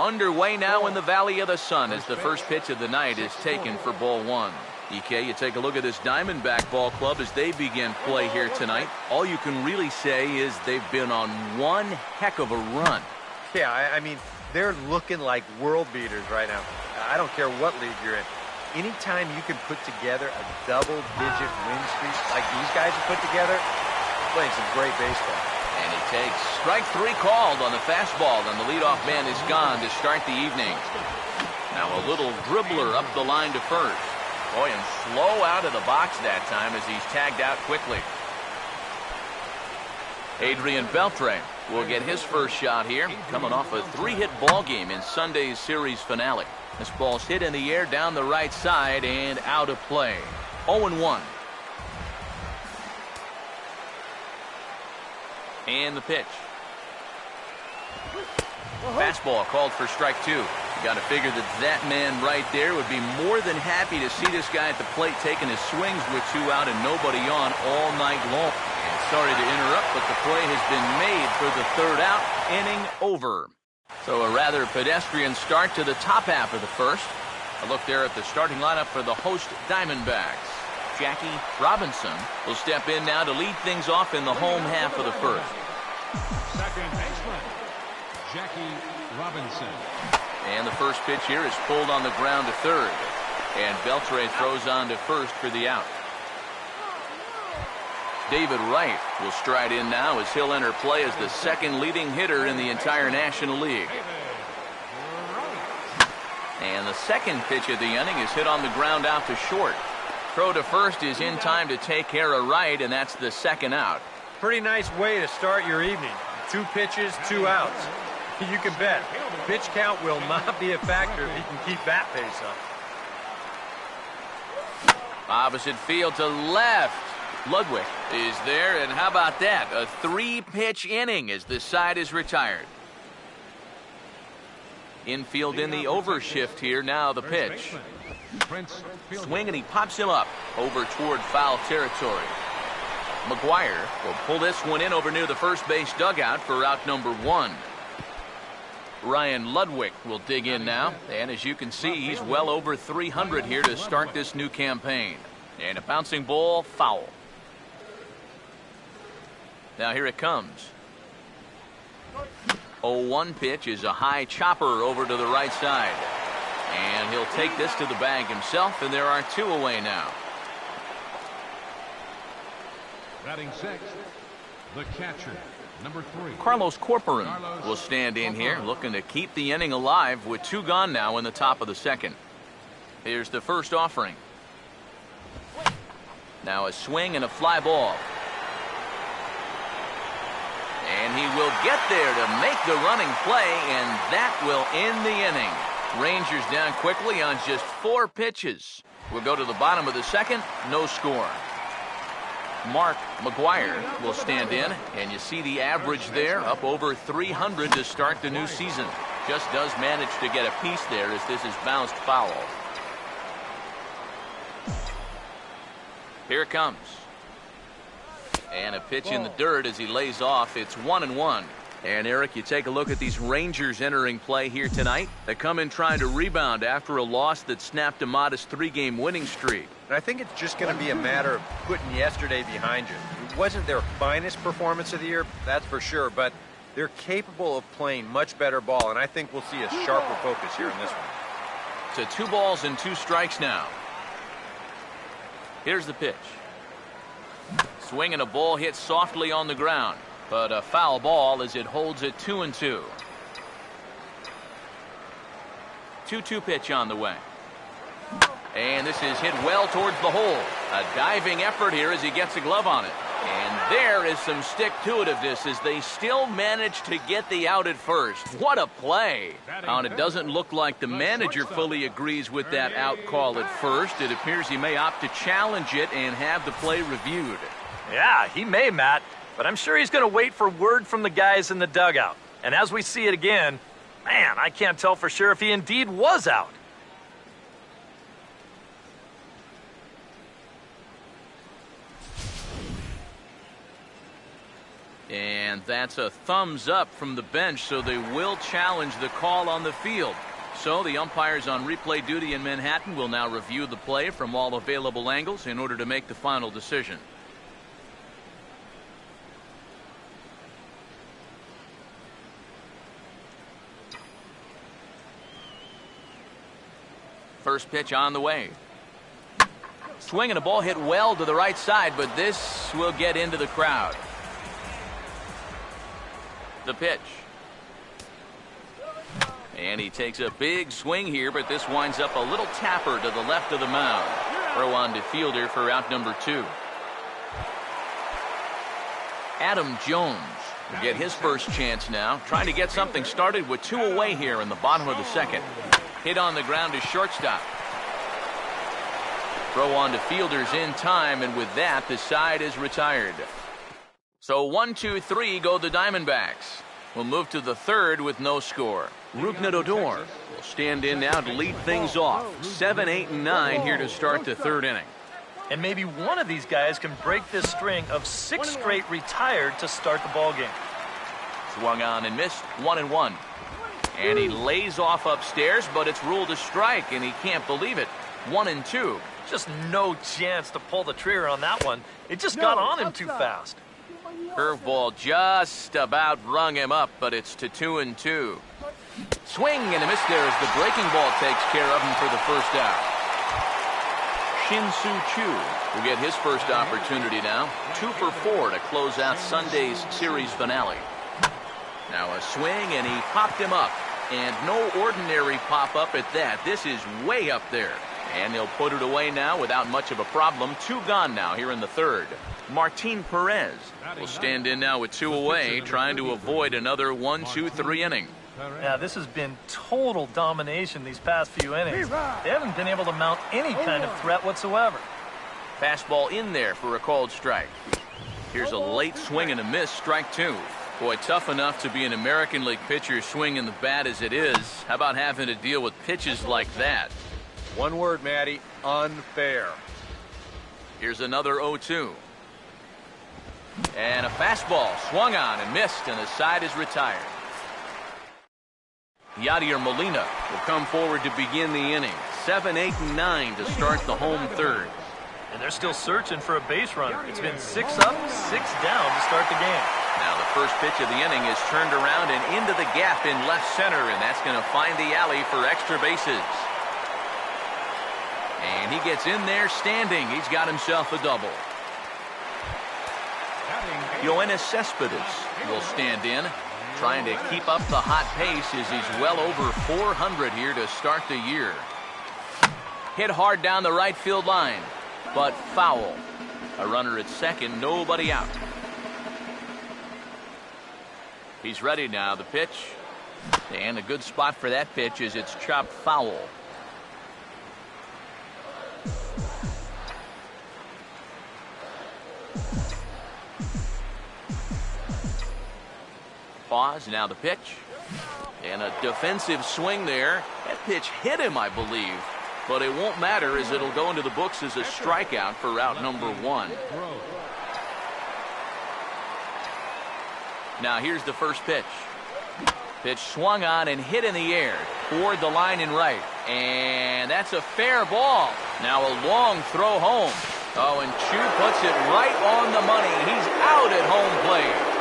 Underway now in the Valley of the Sun as the first pitch of the night is taken for ball 1. DK, you take a look at this Diamondback ball club as they begin play here tonight. All you can really say is they've been on one heck of a run. Yeah, I mean, they're looking like world beaters right now. I don't care what league you're in. Anytime you can put together a double-digit win streak like these guys have put together, playing some great baseball. And he takes strike 3 called on the fastball, and the leadoff man is gone to start the evening. Now a little dribbler up the line to first. Boy, and slow out of the box that time as he's tagged out quickly. Adrian Beltre will get his first shot here, coming off a 3-hit ball game in Sunday's series finale. This ball's hit in the air down the right side and out of play. 0-1. And the pitch. Fastball called for strike 2. You got to figure that man right there would be more than happy to see this guy at the plate taking his swings with 2 out and nobody on all night long. And sorry to interrupt, but the play has been made for the 3rd out. Inning over. So a rather pedestrian start to the top half of the first. A look there at the starting lineup for the host Diamondbacks. Jackie Robinson will step in now to lead things off in the home half of the first. Second baseman, Jackie Robinson. And the first pitch here is pulled on the ground to third. And Beltre throws on to first for the out. David Wright will stride in now as he'll enter play as the 2nd leading hitter in the entire National League. And the 2nd pitch of the inning is hit on the ground out to short. Throw to first is in time to take care of Wright, and that's the 2nd out. Pretty nice way to start your evening. 2 pitches, 2 outs. You can bet pitch count will not be a factor if he can keep that pace up. Opposite field to left. Ludwig is there, and how about that? A 3-pitch inning as the side is retired. Infield in the overshift here. Now the pitch. Swing, and he pops him up over toward foul territory. McGuire will pull this one in over near the first base dugout for out number 1. Ryan Ludwig will dig in now, and as you can see, he's well over 300 here to start this new campaign. And a bouncing ball, foul. Now here it comes. 0-1 pitch is a high chopper over to the right side. And he'll take this to the bag himself, and there are 2 away now. Batting 6th, the catcher, number 3. Carlos Corporan will stand in here, looking to keep the inning alive with 2 gone now in the top of the 2nd. Here's the first offering. Now a swing and a fly ball. And he will get there to make the running play, and that will end the inning. Rangers down quickly on just 4 pitches. We'll go to the bottom of the 2nd, no score. Mark McGuire will stand in, and you see the average there, up over 300 to start the new season. Just does manage to get a piece there as this is bounced foul. Here it comes. And a pitch in the dirt as he lays off. It's 1-1. And Eric, you take a look at these Rangers entering play here tonight. They come in trying to rebound after a loss that snapped a modest 3-game winning streak. And I think it's just going to be a matter of putting yesterday behind you. It wasn't their finest performance of the year, that's for sure, but they're capable of playing much better ball, and I think we'll see a sharper focus here in this one. To 2 balls and 2 strikes now. Here's the pitch. Swing and a ball hit softly on the ground, but a foul ball as it holds it 2-2. 2-2 pitch on the way. And this is hit well towards the hole. A diving effort here as he gets a glove on it. And there is some stick-to-itiveness as they still manage to get the out at first. What a play. And it doesn't look like the manager fully agrees with that out call at first. It appears he may opt to challenge it and have the play reviewed. Yeah, he may, Matt, but I'm sure he's going to wait for word from the guys in the dugout. And as we see it again, man, I can't tell for sure if he indeed was out. And that's a thumbs up from the bench, so they will challenge the call on the field. So the umpires on replay duty in Manhattan will now review the play from all available angles in order to make the final decision. First pitch on the way. Swinging a ball hit well to the right side, but this will get into the crowd. The pitch. And he takes a big swing here, but this winds up a little tapper to the left of the mound. Throw on to fielder for out number 2. Adam Jones will get his first chance now, trying to get something started with 2 away here in the bottom of the second. Hit on the ground to shortstop. Throw on to fielders in time, and with that, the side is retired. So 1, 2, 3 go the Diamondbacks. We'll move to the third with no score. Rougned Odor will stand in now to lead things off. 7, 8, and 9 here to start the third inning. And maybe one of these guys can break this string of 6 straight retired to start the ball game. Swung on and missed. 1-1. And he lays off upstairs, but it's ruled a strike, and he can't believe it. 1-2. Just no chance to pull the trigger on that one. It just got on him too fast. Curveball just about rung him up, but it's to 2-2. Swing and a miss there as the breaking ball takes care of him for the first out. Shin-Soo Choo will get his first opportunity now. 2 for 4 to close out Sunday's series finale. Now a swing, and he popped him up. And no ordinary pop-up at that. This is way up there. And he'll put it away now without much of a problem. 2 gone now here in the third. Martin Perez will stand in now with 2 away, trying to avoid another 1, 2, 3 inning. Yeah, this has been total domination these past few innings. They haven't been able to mount any kind of threat whatsoever. Fastball in there for a called strike. Here's a late swing and a miss, strike 2. Boy, tough enough to be an American League pitcher swinging the bat as it is. How about having to deal with pitches like that? One word, Matty, unfair. Here's another 0-2. And a fastball swung on and missed, and the side is retired. Yadier Molina will come forward to begin the inning. 7, 8, and 9 to start the home third. And they're still searching for a base runner. It's been 6 up, 6 down to start the game. Now the first pitch of the inning is turned around and into the gap in left center, and that's going to find the alley for extra bases. And he gets in there standing. He's got himself a double. Yoenis Cespedes will stand in, trying to keep up the hot pace as he's well over 400 here to start the year. Hit hard down the right field line, but foul. A runner at second, nobody out. He's ready now, the pitch. And a good spot for that pitch is it's chopped foul. Pause, now the pitch. And a defensive swing there. That pitch hit him, I believe. But it won't matter as it'll go into the books as a strikeout for route number 1. Now here's the first pitch. Pitch swung on and hit in the air toward the line and right. And that's a fair ball. Now a long throw home. Oh, and Chu puts it right on the money. He's out at home plate.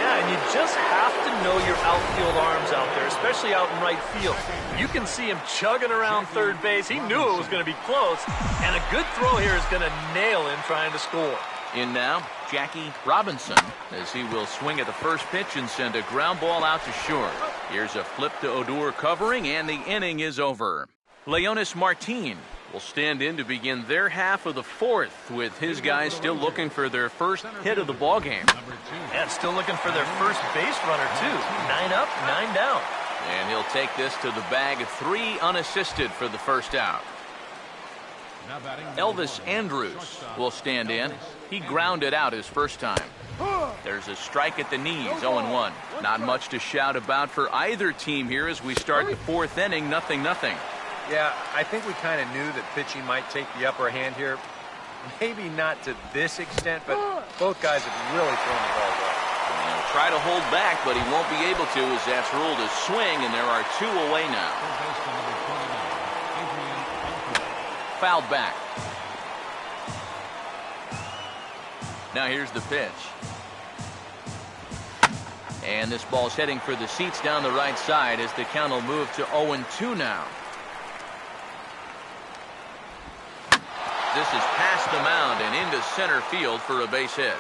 Yeah, and you just have to know your outfield arms out there, especially out in right field. You can see him chugging around third base. He knew it was going to be close, and a good throw here is going to nail him trying to score. In now, Jackie Robinson, as he will swing at the first pitch and send a ground ball out to short. Here's a flip to Odor covering, and the inning is over. Leonis Martin will stand in to begin their half of the fourth, with his guys still looking for their first hit of the ballgame. And still looking for their first base runner, too. 9 up, 9 down. And he'll take this to the bag of 3 unassisted for the first out. Elvis Andrus will stand in. He grounded out his first time. There's a strike at the knees, 0-1. Not much to shout about for either team here as we start the fourth inning, 0-0. Yeah, I think we kind of knew that pitching might take the upper hand here. Maybe not to this extent, but both guys have really thrown the ball well. He'll try to hold back, but he won't be able to as that's ruled a swing, and there are 2 away now. Fouled back. Now here's the pitch. And this ball's heading for the seats down the right side as the count will move to 0-2 now. This is past the mound and into center field for a base hit.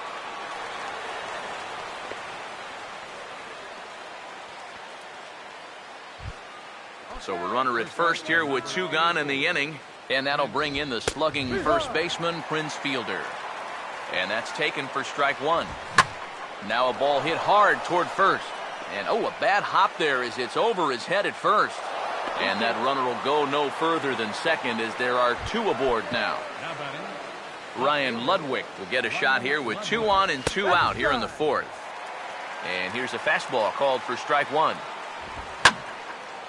So we're runner at first here with 2 gone in the inning. And that'll bring in the slugging first baseman, Prince Fielder. And that's taken for strike 1. Now a ball hit hard toward first. And oh, a bad hop there as it's over his head at first. And that runner will go no further than second as there are 2 aboard now. Ryan Ludwig will get a shot here with 2 on and 2 out here in the 4th. And here's a fastball called for strike 1.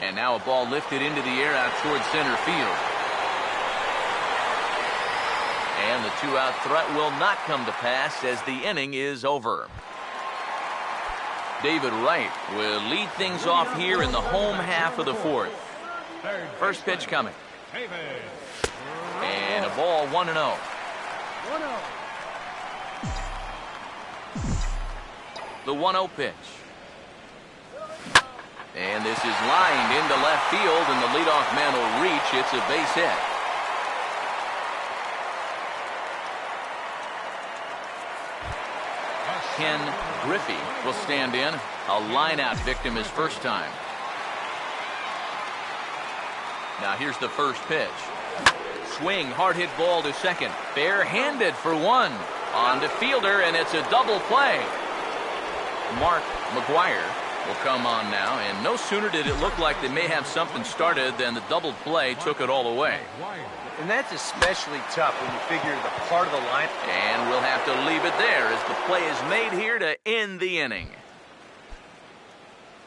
And now a ball lifted into the air out towards center field. And the 2-out threat will not come to pass as the inning is over. David Wright will lead things off here in the home half of the 4th. First pitch coming. And a ball 1-0. The 1-0 pitch. And this is lined into left field, and the leadoff man will reach. It's a base hit. Ken Griffey will stand in. A line-out victim his first time. Now here's the first pitch. Swing, hard hit ball to second. Bare-handed for 1. On to Fielder, and it's a double play. Mark McGuire will come on now, and no sooner did it look like they may have something started than the double play took it all away. And that's especially tough when you figure the part of the line. And we'll have to leave it there as the play is made here to end the inning.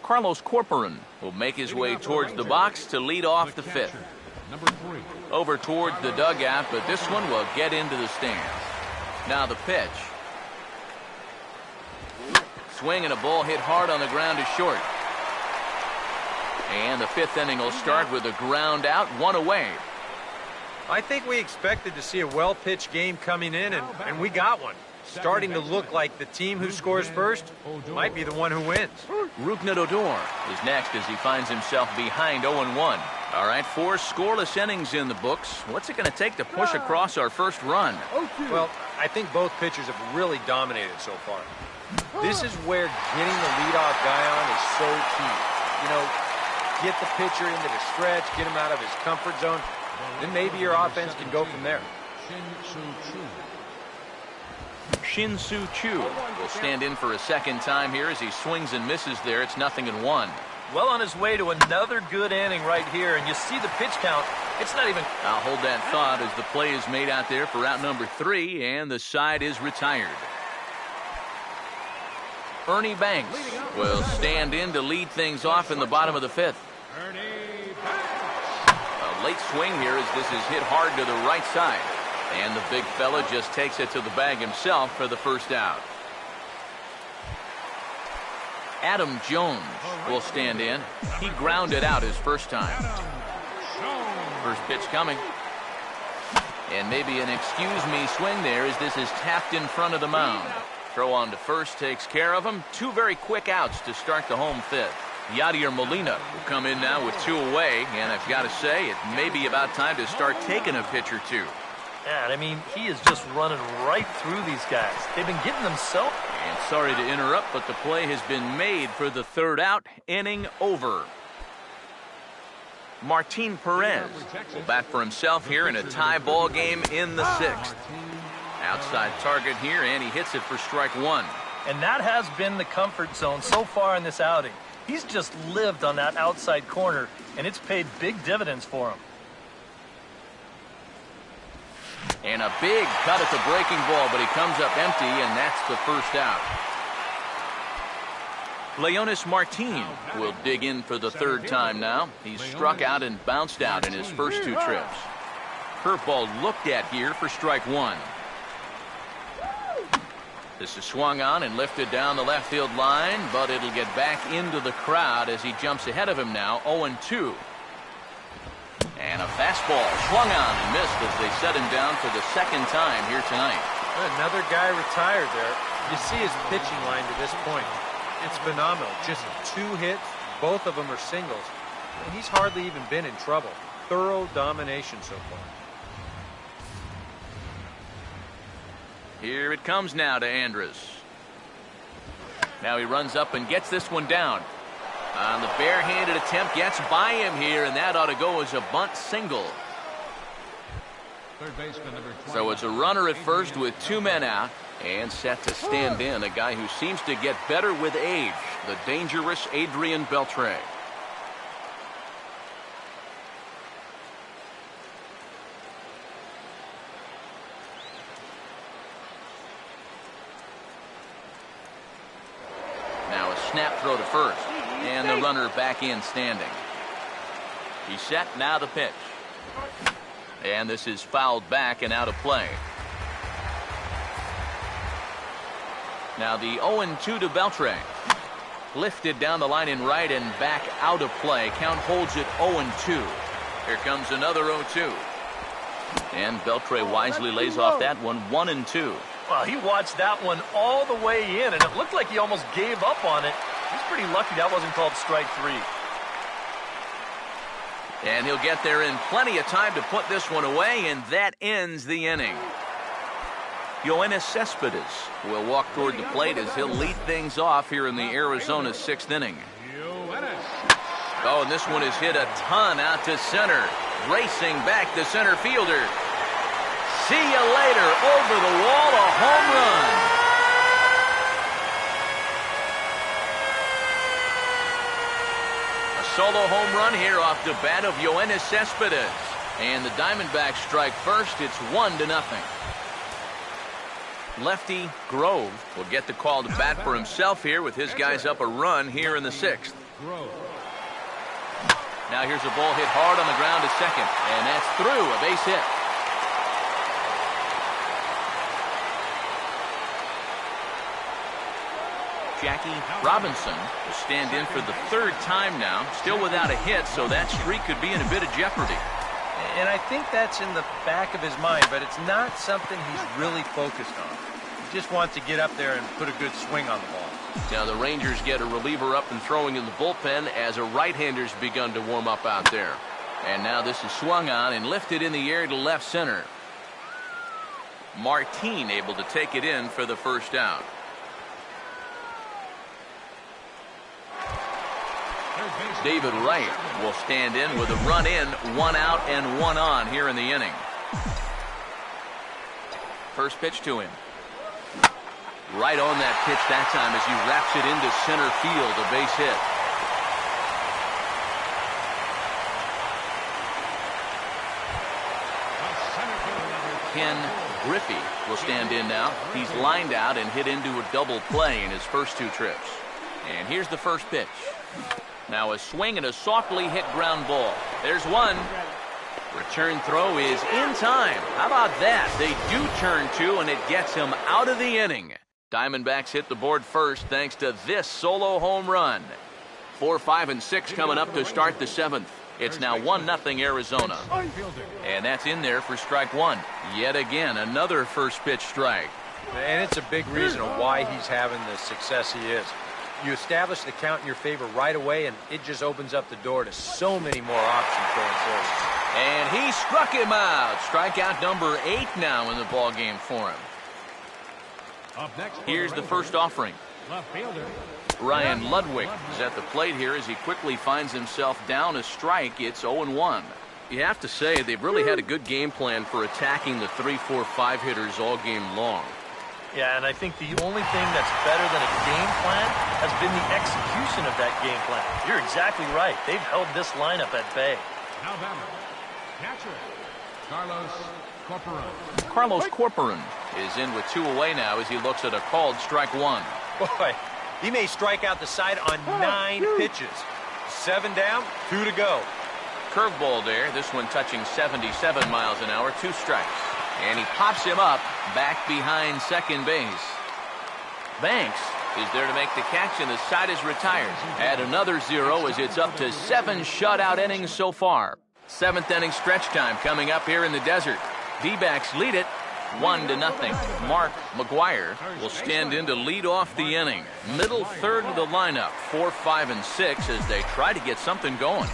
Carlos Corporan will make his way towards the box to lead off the 5th. Over towards the dugout, but this one will get into the stands. Now the pitch. Swing and a ball hit hard on the ground to short. And the 5th inning will start with a ground out, 1 away. I think we expected to see a well-pitched game coming in, and we got one. Starting to look like the team who scores first might be the one who wins. Rougned Odor is next as he finds himself behind 0-1. All right, 4 scoreless innings in the books. What's it going to take to push across our first run? Well, I think both pitchers have really dominated so far. This is where getting the leadoff guy on is so key. You know, get the pitcher into the stretch, get him out of his comfort zone, then maybe your offense can go from there. Shin-Soo Choo will stand in for a second time here as he swings and misses there. It's 0-1. Well on his way to another good inning right here, and you see the pitch count. It's not even... I'll hold that thought as the play is made out there for out number 3, and the side is retired. Ernie Banks will stand in to lead things off in the bottom of the 5th. A late swing here as this is hit hard to the right side. And the big fella just takes it to the bag himself for the first out. Adam Jones will stand in. He grounded out his first time. First pitch coming. And maybe an excuse me swing there as this is tapped in front of the mound. Throw on to first takes care of him. 2 very quick outs to start the home 5th. Yadier Molina will come in now with 2 away. And I've got to say, it may be about time to start taking a pitch or 2. Yeah, I mean, he is just running right through these guys. They've been getting them so... And sorry to interrupt, but the play has been made for the 3rd out. Inning over. Martin Perez will bat for himself here in a tie ball game in the 6th. Outside target here, and he hits it for strike 1. And that has been the comfort zone so far in this outing. He's just lived on that outside corner, and it's paid big dividends for him. And a big cut at the breaking ball, but he comes up empty, and that's the first out. Leonis Martin will dig in for the 3rd time now. He's struck out and bounced out in his first 2 trips. Curveball looked at here for strike 1. This is swung on and lifted down the left field line, but it'll get back into the crowd as he jumps ahead of him now, 0-2. And a fastball swung on and missed as they set him down for the 2nd time here tonight. Another guy retired there. You see his pitching line to this point. It's phenomenal. Just 2 hits, both of them are singles. And he's hardly even been in trouble. Thorough domination so far. Here it comes now to Andrus. Now he runs up and gets this one down. On the barehanded attempt, gets by him here, and that ought to go as a bunt single. Third baseman number 20. So it's a runner at first with 2 men out, and set to stand in a guy who seems to get better with age, the dangerous Adrian Beltre. Now a snap throw to first, and the runner back in standing. He's set, now the pitch. And this is fouled back and out of play. Now the 0-2 to Beltre. Lifted down the line in right and back out of play. Count holds it 0-2. Here comes another 0-2. And Beltre wisely lays off that one 1-2. Well, he watched that one all the way in, and it looked like he almost gave up on it. He's pretty lucky that wasn't called strike 3. And he'll get there in plenty of time to put this one away, and that ends the inning. Yoenis Cespedes will walk toward the plate as he'll lead things off here in the Arizona 6th inning. Oh, and this one is hit a ton out to center. Racing back the center fielder. See you later. Over the wall, a home run. Solo home run here off the bat of Yoenis Cespedes. And the Diamondbacks strike first. It's 1-0. Lefty Grove will get the call to bat for himself here with his guys up a run here in the 6th. Now here's a ball hit hard on the ground to second. And that's through, a base hit. Jackie Robinson will stand in for the 3rd time now, still without a hit, so that streak could be in a bit of jeopardy. And I think that's in the back of his mind, but it's not something he's really focused on. He just wants to get up there and put a good swing on the ball. Now the Rangers get a reliever up and throwing in the bullpen as a right-hander's begun to warm up out there. And now this is swung on and lifted in the air to left center. Martin able to take it in for the first out. David Wright will stand in with a run in, 1 out and 1 on here in the inning. First pitch to him. Right on that pitch that time as he wraps it into center field, a base hit. Ken Griffey will stand in now. He's lined out and hit into a double play in his first 2 trips. And here's the first pitch. Now a swing and a softly hit ground ball. There's one. Return throw is in time. How about that? They do turn 2, and it gets him out of the inning. Diamondbacks hit the board first thanks to this solo home run. 4, 5, and 6 coming up to start the 7th. It's now 1-0 Arizona. And that's in there for strike 1. Yet again, another first pitch strike. And it's a big reason of why he's having the success he is. You establish the count in your favor right away, and it just opens up the door to so many more options going forward. And he struck him out. Strikeout number 8 now in the ball game for him. Here's the first offering. Ryan Ludwig is at the plate here as he quickly finds himself down a strike. It's 0-1. You have to say they've really had a good game plan for attacking the 3, 4, 5 hitters all game long. Yeah, and I think the only thing that's better than a game plan has been the execution of that game plan. You're exactly right. They've held this lineup at bay. Now batter, catcher, Carlos Corcoran. Carlos Corcoran is in with 2 away now as he looks at a called strike 1. Boy, he may strike out the side on 9 pitches. 7 down, 2 to go. Curveball there. This one touching 77 miles an hour. 2 strikes. And he pops him up back behind second base. Banks is there to make the catch, and the side is retired. Add another 0 as it's up to 7 shutout innings so far. 7th inning stretch time coming up here in the desert. D-backs lead it 1-0. Mark McGuire will stand in to lead off the inning. Middle third of the lineup, 4, 5, and 6 as they try to get something going.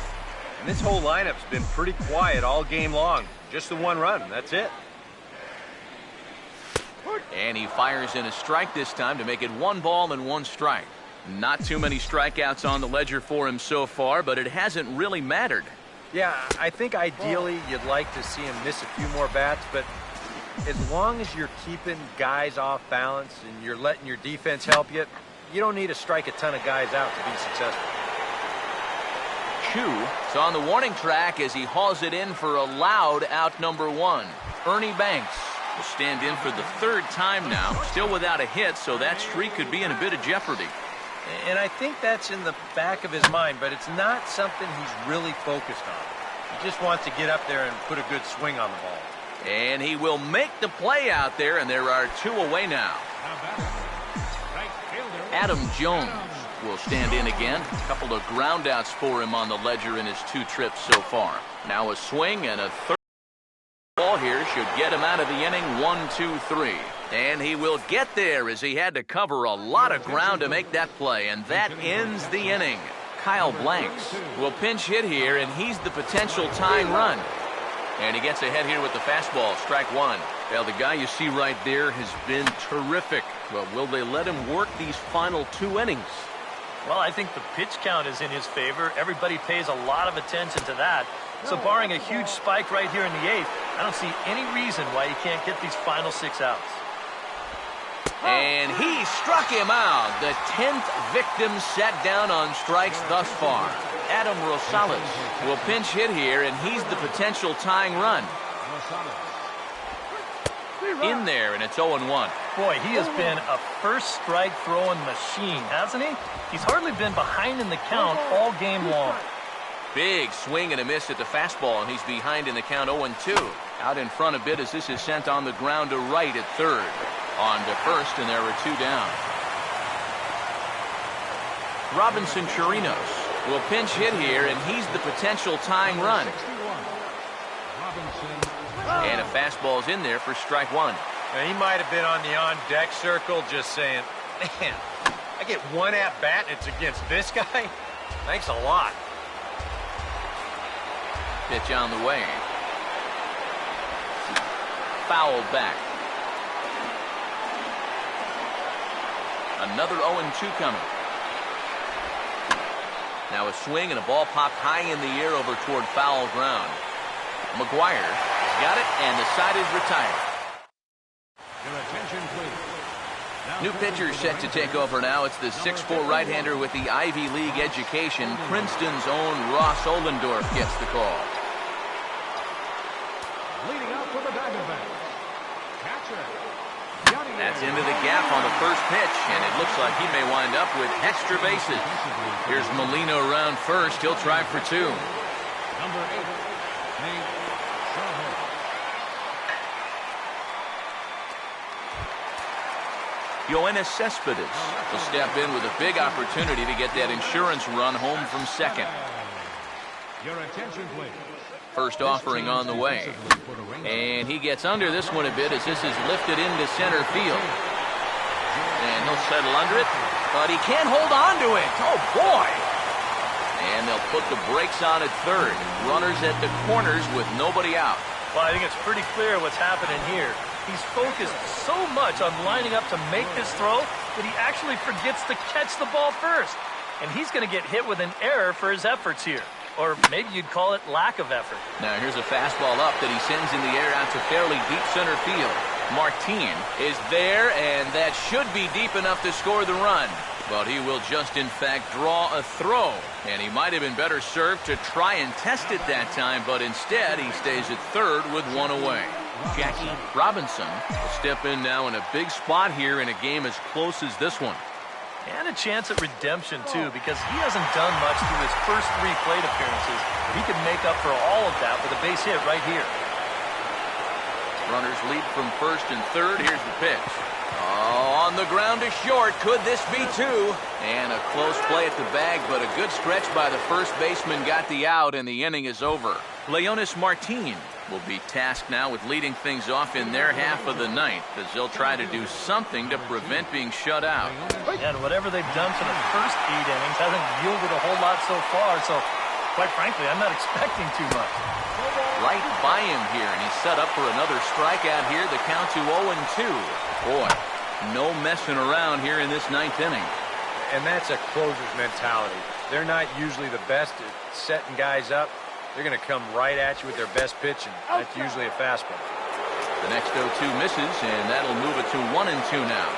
And this whole lineup's been pretty quiet all game long. Just the 1 run, that's it. And he fires in a strike this time to make it 1 ball and 1 strike. Not too many strikeouts on the ledger for him so far, but it hasn't really mattered. Yeah, I think ideally you'd like to see him miss a few more bats, but as long as you're keeping guys off balance and you're letting your defense help you, you don't need to strike a ton of guys out to be successful. Chu is on the warning track as he hauls it in for a loud out number 1. Ernie Banks will stand in for the 3rd time now, still without a hit, so that streak could be in a bit of jeopardy. And I think that's in the back of his mind, but it's not something he's really focused on. He just wants to get up there and put a good swing on the ball. And he will make the play out there, and there are 2 away now. Adam Jones will stand in again. A couple of groundouts for him on the ledger in his 2 trips so far. Now a swing and a 3rd ball here should get him out of the inning. 1, 2, 3. And he will get there as he had to cover a lot of ground to make that play, and that ends the inning. Kyle Blanks will pinch hit here, and he's the potential tying run. And he gets ahead here with the fastball, strike 1. Well, the guy you see right there has been terrific. But will they let him work these final 2 innings? Well, I think the pitch count is in his favor. Everybody pays a lot of attention to that. So barring a huge spike right here in the 8th, I don't see any reason why he can't get these final 6 outs. And he struck him out. The 10th victim sat down on strikes thus far. Adam Rosales will pinch hit here, and he's the potential tying run. In there, and it's 0-1. Boy, he has been a first strike throwing machine, hasn't he? He's hardly been behind in the count all game long. Big swing and a miss at the fastball, and he's behind in the count 0-2. Out in front a bit as this is sent on the ground to right at 3rd. On to 1st, and there are 2 down. Robinson Chirinos will pinch hit here, and he's the potential tying run. And a fastball's in there for strike 1. Now, he might have been on the on-deck circle just saying, man, I get 1 at-bat and it's against this guy? Thanks a lot. Pitch on the way. Foul back. Another 0-2 coming. Now a swing and a ball popped high in the air over toward foul ground. McGuire got it, and the side is retired. Your attention, please. New pitcher set to take over now. It's the 6'4" right-hander with the Ivy League education. Princeton's own Ross Ohlendorf gets the call. Leading out for the Diamondbacks, catcher. That's into the gap on the first pitch, and it looks like he may wind up with extra bases. Here's Molina around first. He'll try for 2. Number 8, Nate Sherwood. Yoenis Cespedes will step in with a big opportunity to get that insurance run home from 2nd. Your attention, please. First offering on the way. And he gets under this one a bit as this is lifted into center field. And he'll settle under it, but he can't hold on to it. Oh, boy. And they'll put the brakes on at 3rd. Runners at the corners with nobody out. Well, I think it's pretty clear what's happening here. He's focused so much on lining up to make this throw that he actually forgets to catch the ball first. And he's going to get hit with an error for his efforts here. Or maybe you'd call it lack of effort. Now here's a fastball up that he sends in the air out to fairly deep center field. Martin is there, and that should be deep enough to score the run. But he will just, in fact, draw a throw. And he might have been better served to try and test it that time, but instead he stays at 3rd with 1 away. Jackie Robinson will step in now in a big spot here in a game as close as this one. And a chance at redemption, too, because he hasn't done much through his first 3 plate appearances. He can make up for all of that with a base hit right here. Runners lead from 1st and 3rd. Here's the pitch. Oh, on the ground to short. Could this be 2? And a close play at the bag, but a good stretch by the first baseman got the out, and the inning is over. Leonis Martin will be tasked now with leading things off in their half of the 9th as they'll try to do something to prevent being shut out. And whatever they've done for the first 8 innings hasn't yielded a whole lot so far, so quite frankly, I'm not expecting too much. Right by him here, and he's set up for another strikeout here. The count to 0-2. Boy, no messing around here in this ninth inning. And that's a closer's mentality. They're not usually the best at setting guys up. They're going to come right at you with their best pitch, and that's usually a fastball. The next 0-2 misses, and that'll move it to 1-2 now.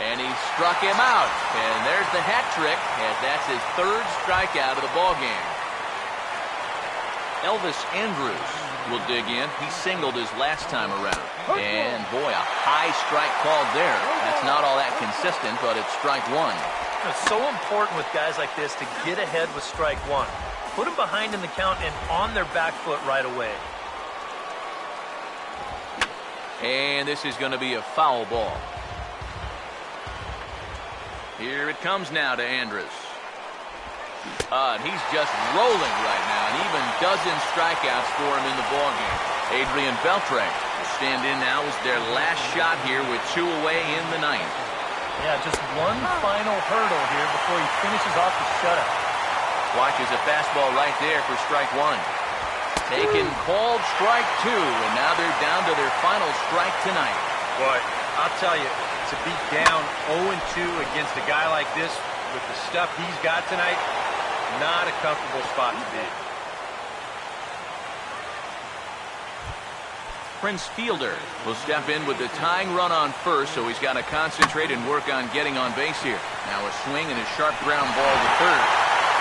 And he struck him out. And there's the hat trick, as that's his third strikeout of the ballgame. Elvis Andrus will dig in. He singled his last time around. And, boy, a high strike called there. That's not all that consistent, but it's strike one. It's so important with guys like this to get ahead with strike one. Put them behind in the count and on their back foot right away. And this is going to be a foul ball. Here it comes now to Andrus. He's just rolling right now, and even dozen strikeouts for him in the ballgame. Adrian Beltre will stand in now as their last shot here with 2 away in the ninth. Yeah, just one final hurdle here before he finishes off the shutout. Watches a fastball right there for strike one. Taken, called strike two, and now they're down to their final strike tonight. Boy, I'll tell you, to be down 0-2 against a guy like this with the stuff he's got tonight, not a comfortable spot to be. Prince Fielder will step in with the tying run on first, so he's got to concentrate and work on getting on base here. Now a swing and a sharp ground ball to third.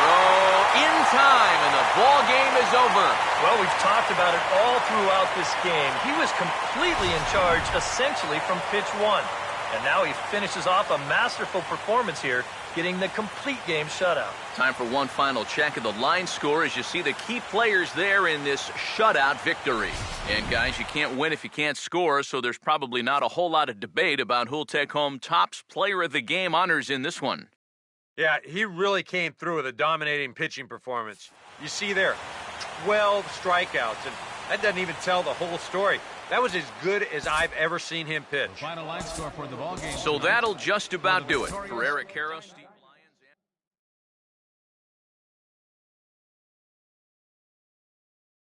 Throw in time, and the ball game is over. Well, we've talked about it all throughout this game. He was completely in charge, essentially, from pitch one. And now he finishes off a masterful performance here, getting the complete game shutout. Time for one final check of the line score as you see the key players there in this shutout victory. And guys, you can't win if you can't score, so there's probably not a whole lot of debate about who'll take home Topps Player of the Game honors in this one. Yeah, he really came through with a dominating pitching performance. You see there, 12 strikeouts, and that doesn't even tell the whole story. That was as good as I've ever seen him pitch. Final line score for the ball game. So that'll just about do it for Eric Harris.